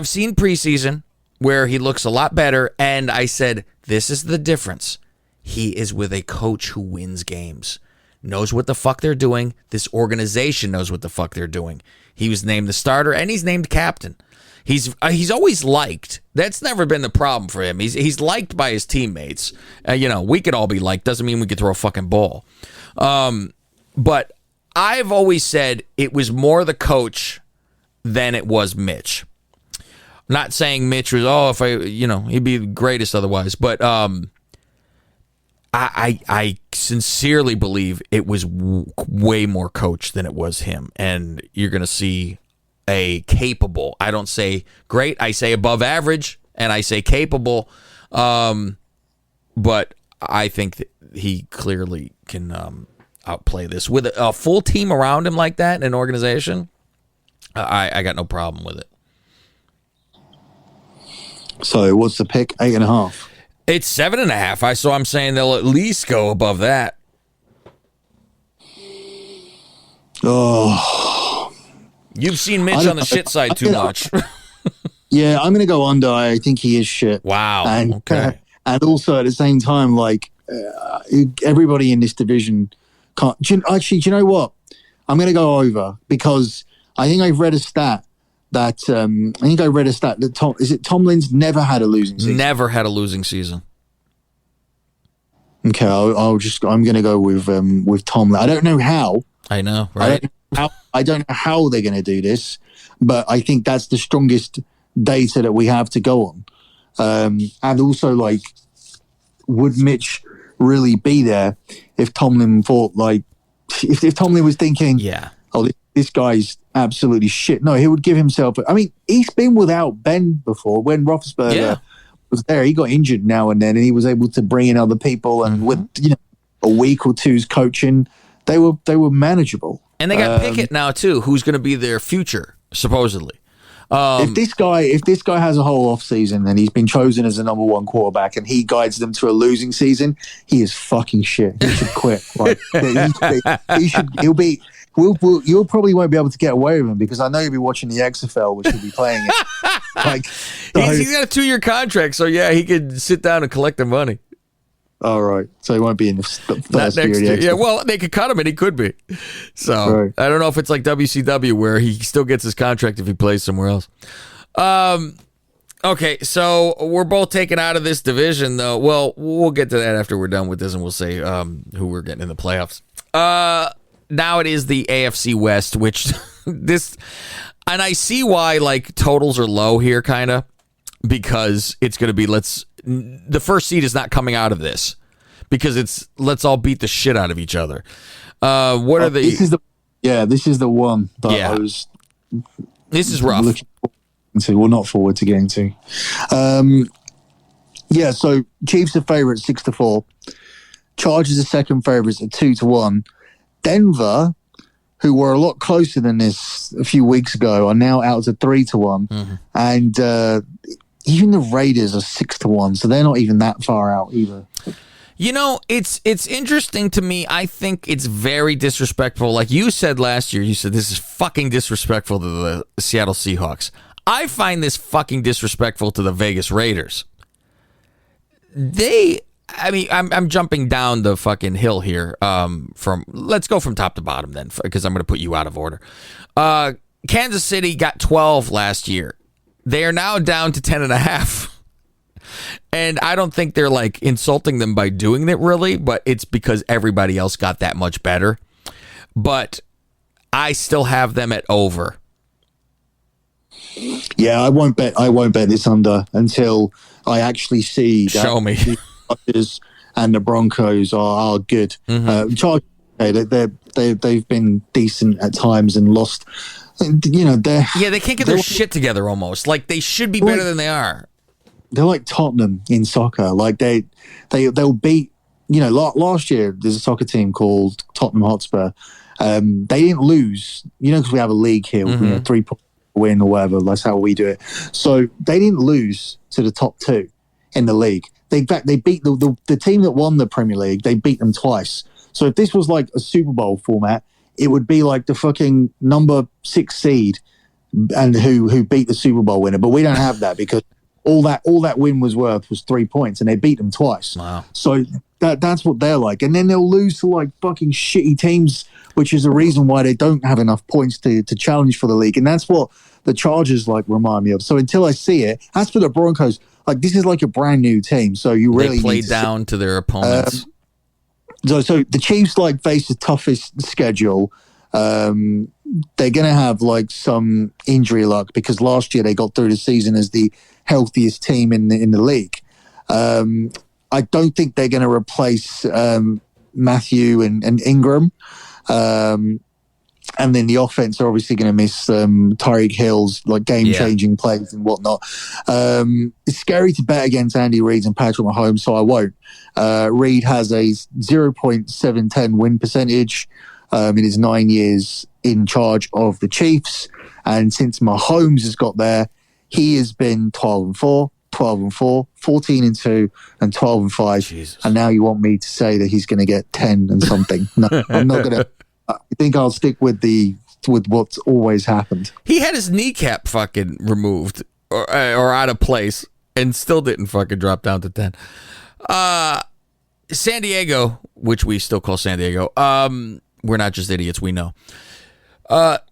seen preseason where he looks a lot better, and I said this is the difference. He is with a coach who wins games, knows what the fuck they're doing. This organization knows what the fuck they're doing. He was named the starter, and he's named captain. He's always liked. That's never been the problem for him. He's liked by his teammates. We could all be liked. Doesn't mean we could throw a fucking ball. But I've always said it was more the coach than it was Mitch. Not saying Mitch was he'd be the greatest otherwise, but I sincerely believe it was way more coach than it was him, and you're gonna see a capable. I don't say great. I say above average, and I say capable. But I think that he clearly can outplay this with a full team around him like that in an organization. I got no problem with it. So what's the pick? 8.5. It's 7.5. So I'm saying they'll at least go above that. Oh, you've seen Mitch on the shit side too much. Yeah, I'm going to go under. I think he is shit. Wow. And also at the same time, like everybody in this division Actually, do you know what? I'm going to go over because I think I've read a stat that Tomlin's never had a losing season. Never had a losing season. Okay, I'm going to go with Tomlin. I don't know how. I know, right? I don't know how they're going to do this, but I think that's the strongest data that we have to go on. And also, like, would Mitch really be there if Tomlin thought, like, if Tomlin was thinking, oh, this guy's absolutely shit? No, he would give himself. I mean, he's been without Ben before. When Roethlisberger was there, he got injured now and then, and he was able to bring in other people. And with a week or two's coaching, they were manageable. And they got Pickett now too, who's going to be their future supposedly. If this guy has a whole off season and he's been chosen as the number one quarterback and he guides them to a losing season, he is fucking shit. He should quit. Like, you probably won't be able to get away with him because I know you'll be watching the XFL, which he'll be playing it. Like, he's got a 2-year contract, so yeah, he could sit down and collect the money. All right, so he won't be in the first Not next year. Yeah, well, they could cut him, and he could be. So right. I don't know if it's like WCW where he still gets his contract if he plays somewhere else. Okay, so we're both taken out of this division, though. Well, we'll get to that after we're done with this, and we'll say who we're getting in the playoffs. Now it is the AFC West, which this, and I see why like totals are low here, kind of, because it's going to be the first seed is not coming out of this because it's let's all beat the shit out of each other. What are the? This is the one that I was. This is rough. Not forward to getting to. So Chiefs are favourites 6-4. Chargers are second favourites at 2-1. Denver, who were a lot closer than this a few weeks ago, are now out to 3-1, and even the Raiders are 6-1, so they're not even that far out either. You know, it's interesting to me. I think it's very disrespectful. Like you said last year, you said this is fucking disrespectful to the Seattle Seahawks. I find this fucking disrespectful to the Vegas Raiders. I'm jumping down the fucking hill here. Let's go from top to bottom then, because I'm going to put you out of order. Kansas City got 12 last year. They are now down to 10.5. And I don't think they're like insulting them by doing it really, but it's because everybody else got that much better. But I still have them at over. Yeah, I won't bet this under until I actually see that. Show me. The Chargers and the Broncos are good. Chargers, they've been decent at times and lost. You know, they can't get their shit together almost. Like they should be better than they are. They're like Tottenham in soccer. Like they'll beat. You know, last year there's a soccer team called Tottenham Hotspur. They didn't lose. You know, because we have a league here, 3-point win or whatever. That's how we do it. So they didn't lose to the top two in the league. In fact, they beat the team that won the Premier League. They beat them twice. So if this was like a Super Bowl format, it would be like the fucking number 6 seed and who beat the Super Bowl winner. But we don't have that because all that win was worth was 3 points, and they beat them twice. Wow. So that's what they're like. And then they'll lose to like fucking shitty teams, which is the reason why they don't have enough points to challenge for the league. And that's what the Chargers like remind me of. So until I see it, as for the Broncos, like this is like a brand new team. So you really play need down to their opponents. So the Chiefs like face the toughest schedule. They're going to have like some injury luck because last year they got through the season as the healthiest team in the league. I don't think they're going to replace Matthew and Ingram. And then the offense are obviously going to miss Tyreek Hill's like game-changing plays and whatnot. It's scary to bet against Andy Reid and Patrick Mahomes, so I won't. Reid has a 0.710 win percentage in his 9 years in charge of the Chiefs. And since Mahomes has got there, he has been 12-4, 12-4, 14-2, and 12-5. Jesus. And now you want me to say that he's going to get 10 and something? No, I'm not going to. I think I'll stick with what's always happened. He had his kneecap fucking removed or out of place and still didn't fucking drop down to 10. San Diego, which we still call San Diego. We're not just idiots. We know.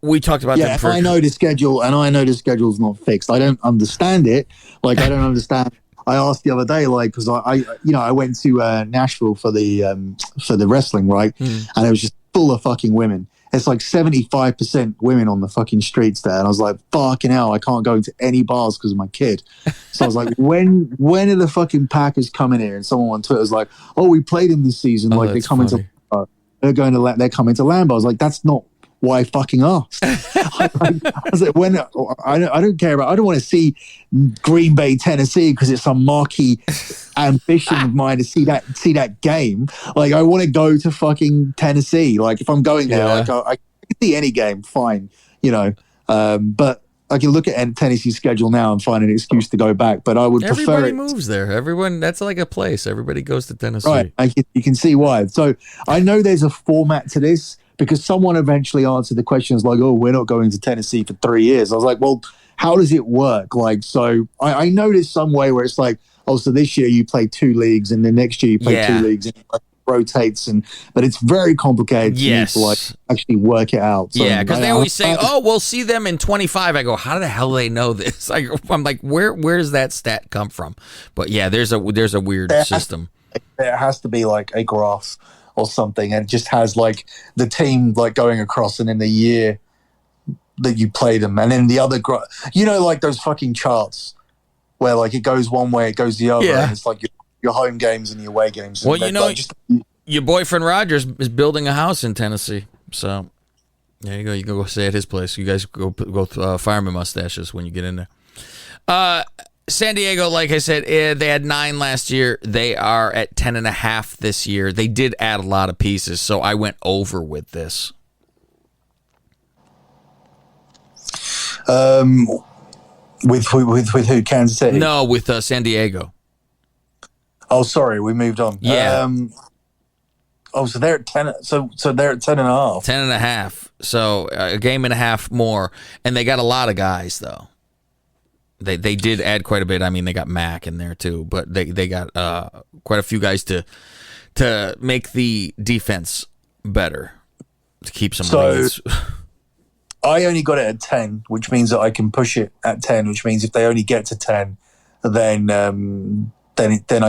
We talked about them. I know the schedule, and I know the schedule's not fixed. I don't understand it. Like, I don't understand. I asked the other day, like, because I went to Nashville for the wrestling, right? And it was just full of fucking women. It's like 75% women on the fucking streets there. And I was like, fucking hell, I can't go into any bars because of my kid. So I was like, when are the fucking Packers coming here? And someone on Twitter was like, oh, we played them this season. Like, they're coming to Lambeau. I was like, that's not why I fucking asked. I was like, I don't care about, I don't want to see Green Bay, Tennessee, because it's some marquee ambition of mine to see that game. Like, I want to go to fucking Tennessee. Like, if I'm going there, like, I can see any game, fine, but I can look at Tennessee's schedule now and find an excuse to go back. But I would prefer it. Everybody moves there. Everyone, that's like a place. Everybody goes to Tennessee. Right. You can see why. So I know there's a format to this, because someone eventually answered the questions like, oh, we're not going to Tennessee for 3 years. I was like, well, how does it work? Like, so I know there's some way where it's like, oh, so this year you play 2 leagues and the next year you play 2 leagues, and it rotates, but it's very complicated to like actually work it out. So, yeah, because they always say, oh, we'll see them in 25. I go, how the hell do they know this? I'm like, where does that stat come from? But yeah, there's a weird system. There has to be like a graph or something, and it just has like the team like going across, and then the year that you play them, and then the other like those fucking charts where like it goes one way, it goes the other, and it's like your home games and your away games. Well, your boyfriend Rogers is building a house in Tennessee, so there you go. You can go stay at his place. You guys go fireman mustaches when you get in there. San Diego, like I said, they had 9 last year. They are at 10.5 this year. They did add a lot of pieces, so I went over with this. With who? Kansas City? No, with San Diego. Oh, sorry, we moved on. Yeah. So they're at 10. So they're at 10.5. 10.5. So a game and a half more, and they got a lot of guys though. They did add quite a bit. I mean, they got Mac in there too, but they got quite a few guys to make the defense better, to keep some leads. I only got it at 10, which means that I can push it at 10, which means if they only get to 10, then I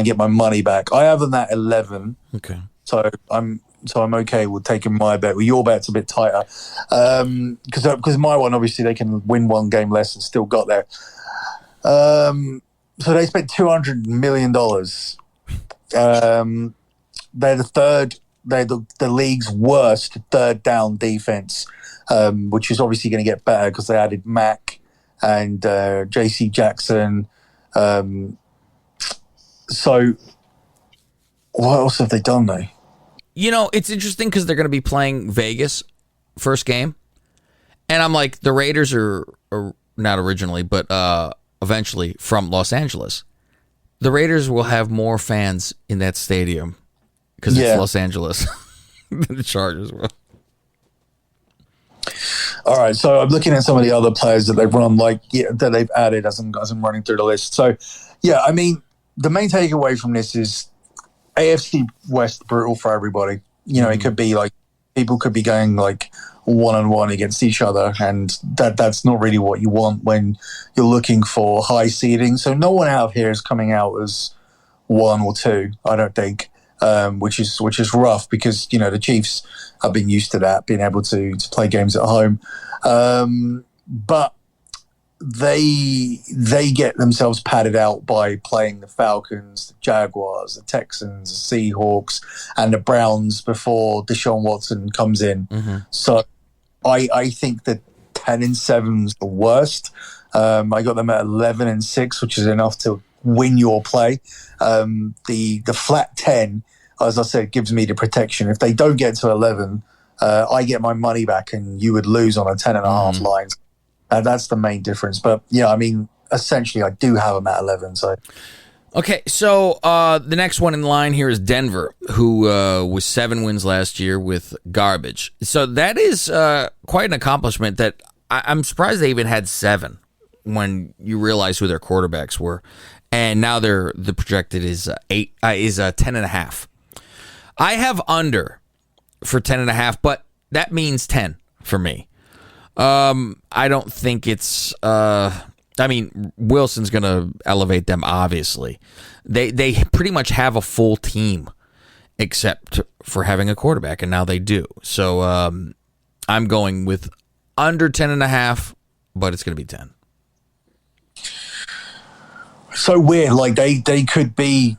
get my money back. I have them at 11. Okay. So I'm okay with taking my bet. Well, your bet's a bit tighter, because my one, obviously they can win one game less and still got there. So they spent $200 million. They're the third. They're the league's worst third down defense, which is obviously going to get better because they added Mac and J.C. Jackson. So what else have they done though? It's interesting because they're going to be playing Vegas first game, and I'm like, the Raiders are not originally, but eventually from Los Angeles. The Raiders will have more fans in that stadium because it's Los Angeles than the Chargers will. All right, so I'm looking at some of the other players that they've run, that they've added as I'm running through the list. So, yeah, I mean, the main takeaway from this is AFC West brutal for everybody. It could be like people could be going like 1-on-1 against each other, and that's not really what you want when you're looking for high seeding. So no one out of here is coming out as 1 or 2, I don't think, which is rough because the Chiefs have been used to that, being able to play games at home, but they get themselves padded out by playing the Falcons, the Jaguars, the Texans, the Seahawks, and the Browns before Deshaun Watson comes in. Mm-hmm. So I think that 10-7 is the worst. I got them at 11-6, which is enough to win your play. The flat 10, as I said, gives me the protection. If they don't get to 11, I get my money back, and you would lose on a 10.5 line. That's the main difference. But yeah, I mean, essentially, I do have them at 11. So. Okay, so the next one in line here is Denver, who was 7 wins last year with garbage. So that is quite an accomplishment that I'm surprised they even had 7 when you realize who their quarterbacks were. And now the projected is 10.5. I have under for 10.5, but that means 10 for me. I don't think it's. Wilson's going to elevate them. Obviously, they pretty much have a full team, except for having a quarterback, and now they do. So I'm going with under 10.5, but it's going to be 10. So weird. Like they could be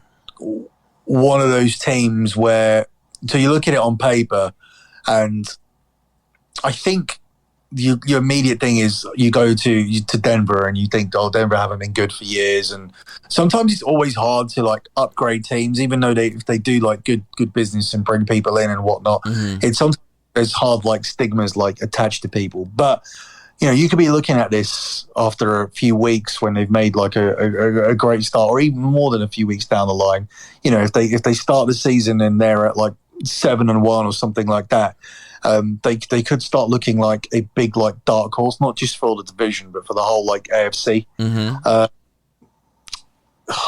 one of those teams where. So you look at it on paper, and I think. Your immediate thing is you go to Denver and you think, oh, Denver haven't been good for years, and sometimes it's always hard to like upgrade teams, even though if they do like good business and bring people in and whatnot. It's sometimes there's hard like stigmas like attached to people, but you could be looking at this after a few weeks when they've made like a great start, or even more than a few weeks down the line. If they start the season and they're at like 7-1 or something like that. They could start looking like a big like dark horse, not just for the division but for the whole like AFC.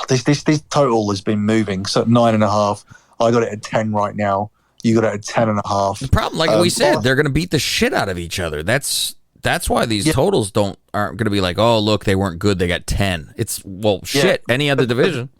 This total has been moving. So 9.5. I got it at 10 right now. You got it at 10.5. The problem, like we said, they're going to beat the shit out of each other. That's why these totals aren't going to be like, oh look, they weren't good, they got 10. It's shit. Any other division.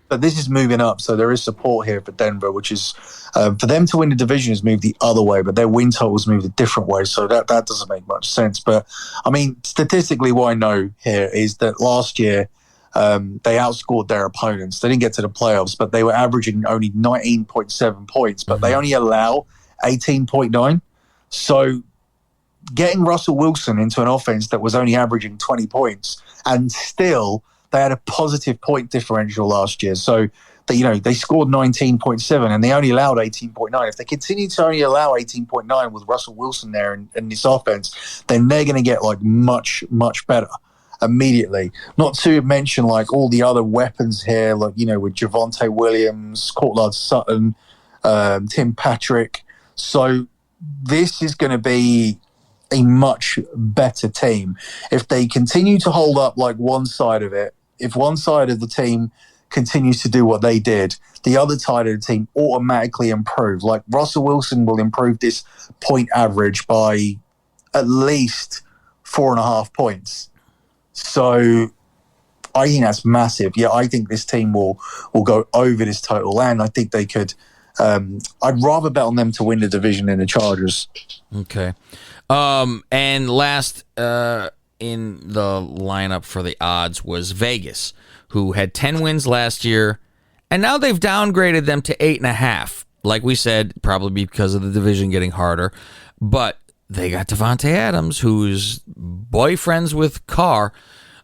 But this is moving up, so there is support here for Denver, which is for them to win the division has moved the other way, but their win totals moved a different way, so that doesn't make much sense. But I mean, statistically, what I know here is that last year they outscored their opponents. They didn't get to the playoffs, but they were averaging only 19.7 points, but they only allow 18.9. So getting Russell Wilson into an offense that was only averaging 20 points and still. They had a positive point differential last year. So, they scored 19.7 and they only allowed 18.9. If they continue to only allow 18.9 with Russell Wilson there in this offense, then they're going to get, like, much, much better immediately. Not to mention, like, all the other weapons here, like, with Javonte Williams, Courtland Sutton, Tim Patrick. So this is going to be a much better team. If they continue to hold up, like, one side of it, if one side of the team continues to do what they did, the other side of the team automatically improve. Like Russell Wilson will improve this point average by at least 4.5 points. So I think that's massive. Yeah, I think this team will go over this total, and I think they could. I'd rather bet on them to win the division than the Chargers. Okay. And last in the lineup for the odds was Vegas, who had 10 wins last year, and now they've downgraded them to 8.5. Like we said, probably because of the division getting harder. But they got Devontae Adams, who's boyfriends with Carr.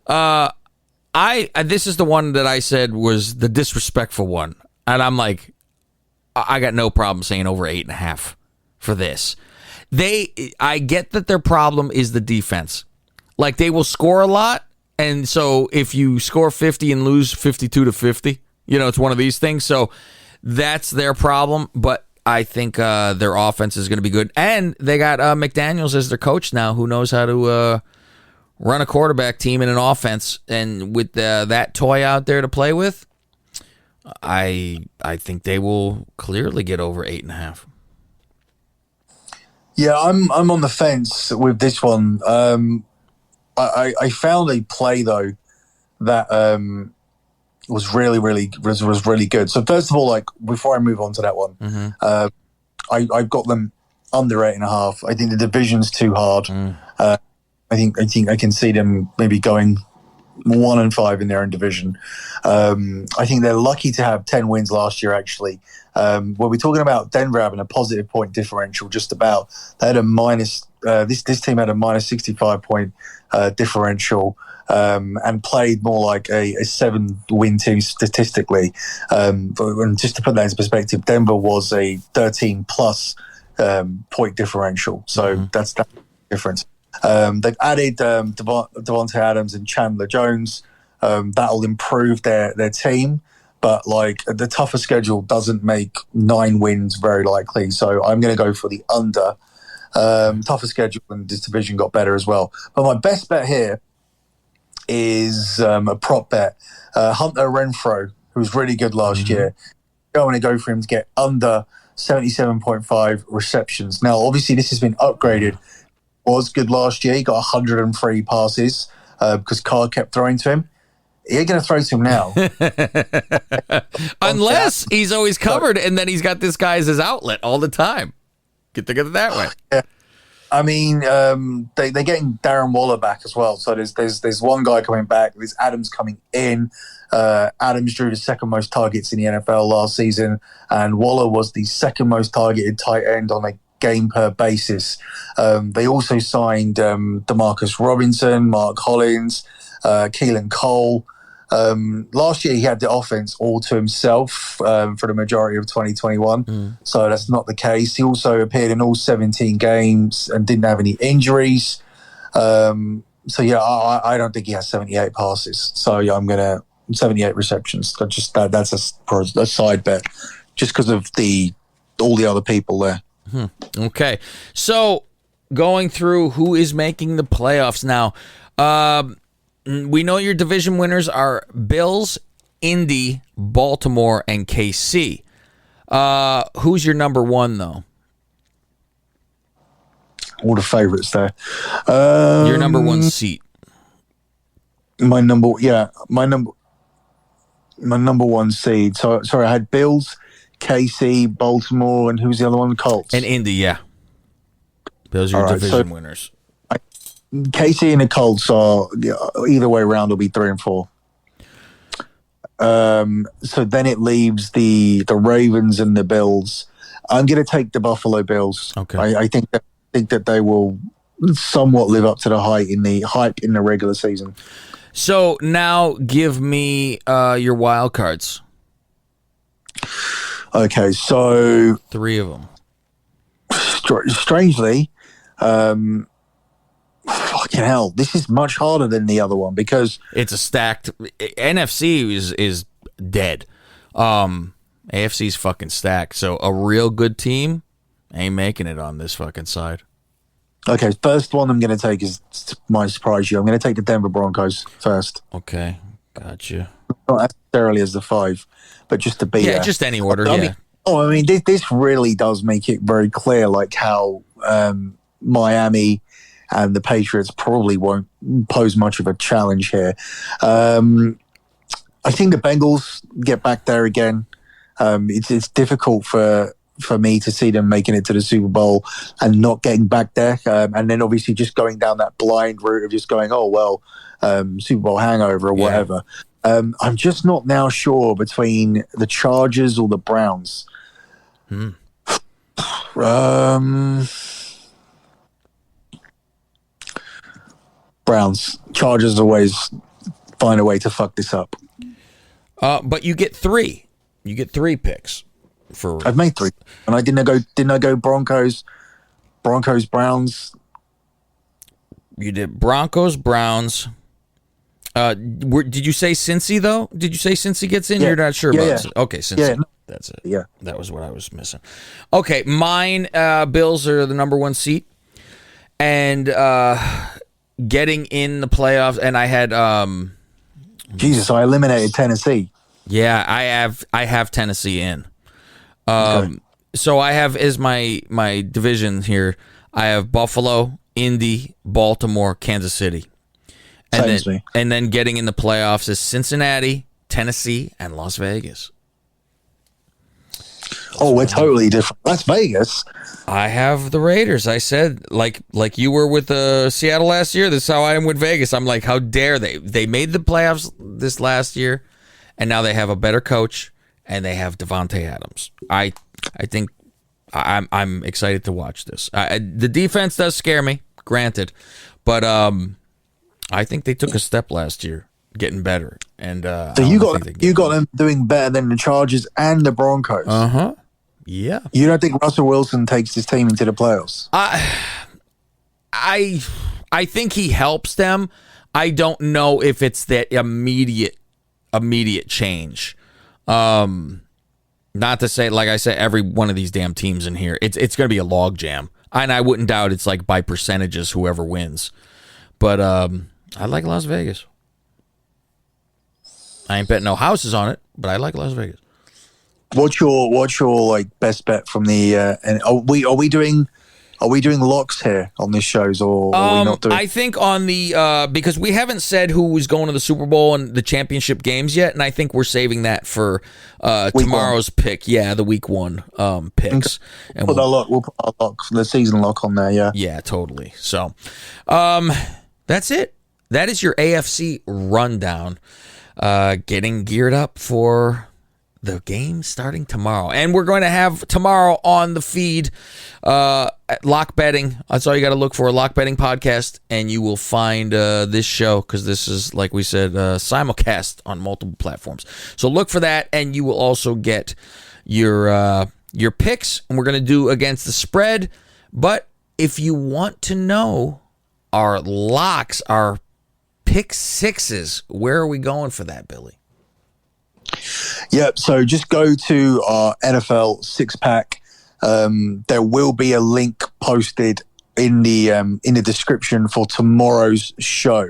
This is the one that I said was the disrespectful one. And I'm like, I got no problem saying over 8.5 for this. I get that their problem is the defense. Like, they will score a lot, and so if you score 50 and lose 52-50, it's one of these things. So that's their problem, but I think their offense is going to be good. And they got McDaniels as their coach now, who knows how to run a quarterback team and an offense. And with that toy out there to play with, I think they will clearly get over 8.5. Yeah, I'm on the fence with this one. I found a play though that was really good. So first of all, like before I move on to that one, I've got them under 8.5. I think the division's too hard. I think I can see them maybe going 1-5 in their own division. I think they're lucky to have 10 wins last year, actually. When we're talking about Denver having a positive point differential, just about, they had a minus, this team had a minus 65 point differential and played more like a 7-win team statistically. And just to put that into perspective, Denver was a 13-plus point differential. So that's the difference. They've added Devontae Adams and Chandler Jones. That'll improve their team, but like the tougher schedule doesn't make 9 wins very likely. So I'm going to go for the under. Tougher schedule, and this division got better as well. But my best bet here is a prop bet. Hunter Renfrow, who was really good last year. I want to go for him to get under 77.5 receptions. Now, obviously, this has been upgraded. Was good last year. He got 103 passes because Carr kept throwing to him. He ain't going to throw to him now. Unless he's always covered and then he's got this guy as his outlet all the time. Get it that way. Yeah. I mean, they're getting Darren Waller back as well. So there's one guy coming back. There's Adams coming in. Adams drew the second most targets in the NFL last season, and Waller was the second most targeted tight end on a game per basis. They also signed Demarcus Robinson, Mark Hollins, Keelan Cole. Last year he had the offense all to himself for the majority of 2021, so that's not the case. He also appeared in all 17 games and didn't have any injuries. So yeah, I don't think he has 78 passes. So yeah, I'm gonna 78 receptions. That's a side bet, just because of all the other people there. Okay, so going through who is making the playoffs now. We know your division winners are Bills, Indy, Baltimore, and KC. Who's your number one, though? All the favorites there. Your number one seat. My number one seed. So sorry, I had Bills, KC, Baltimore, and who's the other one? Colts. And Indy, yeah. Those are your division winners. KC and the Colts are either way around will be 3 and 4. So then it leaves the Ravens and the Bills. I'm going to take the Buffalo Bills. Okay, I think that they will somewhat live up to the hype in the regular season. So now give me your wild cards. Okay, so 3 of them. Strangely. Fucking hell, this is much harder than the other one because it's a stacked NFC is dead. AFC's fucking stacked. So a real good team ain't making it on this fucking side. Okay, first one I'm going to take might surprise you. I'm going to take the Denver Broncos first. Okay, gotcha. Not necessarily as the 5, but just to be just any order. I mean, this really does make it very clear, like how Miami and the Patriots probably won't pose much of a challenge here. I think the Bengals get back there again. It's difficult for me to see them making it to the Super Bowl and not getting back there. And then obviously just going down that blind route of just going, Super Bowl hangover or whatever. I'm just not now sure between the Chargers or the Browns. Browns. Chargers always find a way to fuck this up. But you get 3. You get 3 picks. I've made 3, and I didn't I go Broncos, Browns. You did Broncos, Browns. Did you say Cincy though? Did you say Cincy gets in? Yeah. You're not sure about it. Okay, Cincy. Yeah, no. That's it. Yeah, that was what I was missing. Okay, mine. Bills are the number 1 seat, and getting in the playoffs. And I had Jesus, I eliminated Tennessee. Yeah, I have Tennessee in. Okay. So I have as my division here. I have Buffalo, Indy, Baltimore, Kansas City, and then getting in the playoffs is Cincinnati, Tennessee, and Las Vegas. Oh, we're totally different. Las Vegas. I have the Raiders. I said like you were with Seattle last year. This is how I am with Vegas. I'm like, how dare they? They made the playoffs this last year, and now they have a better coach. And they have Devontae Adams. I think I'm excited to watch this. The defense does scare me, granted, but I think they took a step last year, getting better. And so you got them doing better than the Chargers and the Broncos. Yeah. You don't think Russell Wilson takes his team into the playoffs? I think he helps them. I don't know if it's that immediate change. Not to say, like I said, every one of these damn teams in here, it's going to be a log jam. And I wouldn't doubt it's like by percentages, whoever wins. But I like Las Vegas. I ain't betting no houses on it, but I like Las Vegas. What's your like best bet from the? And are we doing locks here on these shows, or are we not doing? I think on the because we haven't said who was going to the Super Bowl and the championship games yet, and I think we're saving that for tomorrow's pick. Yeah, the week 1 picks. And we'll put our lock, the season lock on there. Yeah. Yeah, totally. So, that's it. That is your AFC rundown. Getting geared up for the game starting tomorrow. And we're going to have tomorrow on the feed at Lock Betting. That's all you got to look for, Lock Betting Podcast, and you will find this show, because this is, like we said, simulcast on multiple platforms. So look for that, and you will also get your picks, and we're going to do against the spread. But if you want to know our locks, our pick sixes, where are we going for that, Billy? Yep. So just go to our NFL 6-pack. There will be a link posted in the description for tomorrow's show.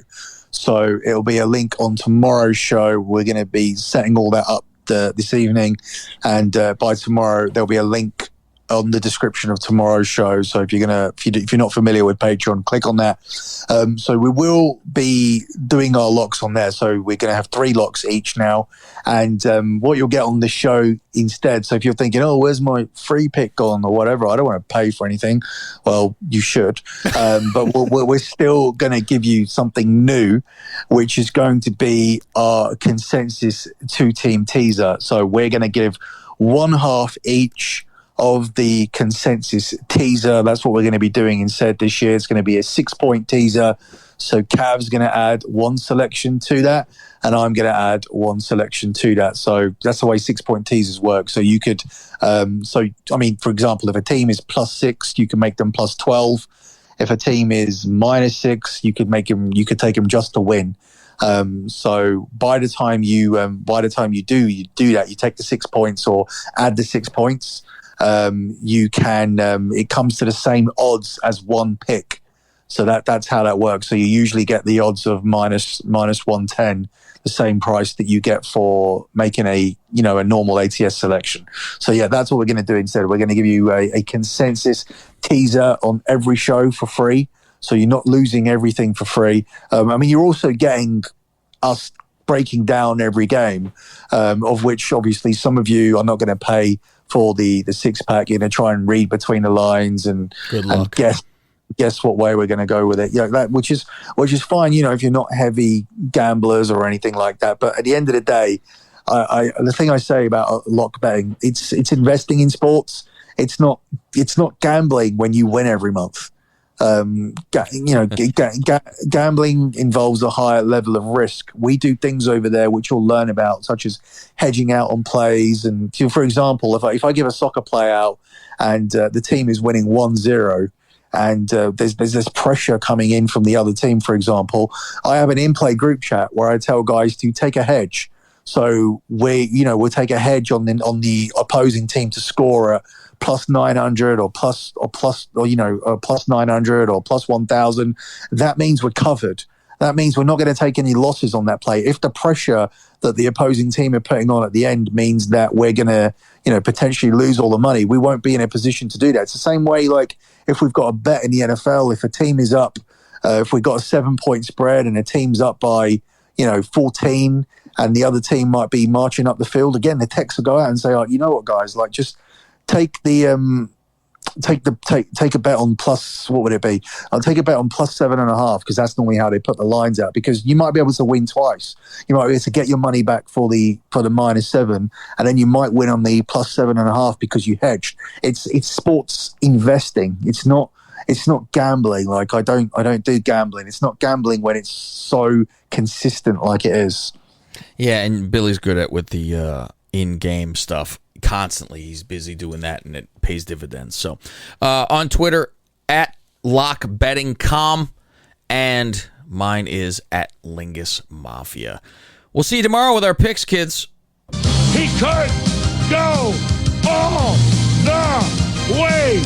So it'll be a link on tomorrow's show. We're going to be setting all that up this evening, and by tomorrow there'll be a link on the description of tomorrow's show. So if you're not familiar with Patreon, click on that. So we will be doing our locks on there. So we're going to have 3 locks each now. And what you'll get on the show instead, so if you're thinking, oh, where's my free pick gone or whatever, I don't want to pay for anything. Well, you should. But we're still going to give you something new, which is going to be our consensus 2-team teaser. So we're going to give one half each of the consensus teaser. That's what we're going to be doing instead this year. It's going to be a 6-point teaser. So Cav's going to add 1 selection to that, and I'm going to add 1 selection to that. So that's the way 6-point teasers work. So you could, for example, if a team is +6, you can make them +12. If a team is -6, you could take them just to win. So by the time you do that, you take the 6 points or add the 6 points. You can it comes to the same odds as 1 pick, so that's how that works. So you usually get the odds of minus 110, the same price that you get for making a normal ATS selection. So yeah, that's what we're going to do instead. We're going to give you a consensus teaser on every show for free, so you're not losing everything for free. You're also getting us breaking down every game, of which obviously some of you are not going to pay for the 6-pack. You're going to try and read between the lines and guess what way we're going to go with it. Yeah, that which is fine. If you're not heavy gamblers or anything like that. But at the end of the day, the thing I say about lock betting, it's investing in sports. It's not gambling when you win every month. Gambling involves a higher level of risk. We do things over there which you'll learn about, such as hedging out on plays. And for example, if I give a soccer play out and the team is winning 1-0, and there's this pressure coming in from the other team, for example, I have an in-play group chat where I tell guys to take a hedge. So we'll take a hedge on the opposing team to score at +900 or +900 or +1000. That means we're covered. That means we're not going to take any losses on that play. If the pressure that the opposing team are putting on at the end means that we're going to, potentially lose all the money, we won't be in a position to do that. It's the same way, like if we've got a bet in the NFL, if a team is up, if we've got a 7-point spread and a team's up by, 14, and the other team might be marching up the field, again, the techs will go out and say, you know what, guys, like just take a bet on plus, what would it be? I'll take a bet on +7.5, because that's normally how they put the lines out, because you might be able to win twice. You might be able to get your money back for the -7, and then you might win on the +7.5 because you hedged. It's sports investing. It's not gambling. Like I don't do gambling. It's not gambling when it's so consistent like it is. Yeah, and Billy's good at with the in-game stuff. Constantly he's busy doing that, and it pays dividends. So on Twitter at LockBettingCom, and mine is at Lingus Mafia. We'll see you tomorrow with our picks, kids. He could go all the way.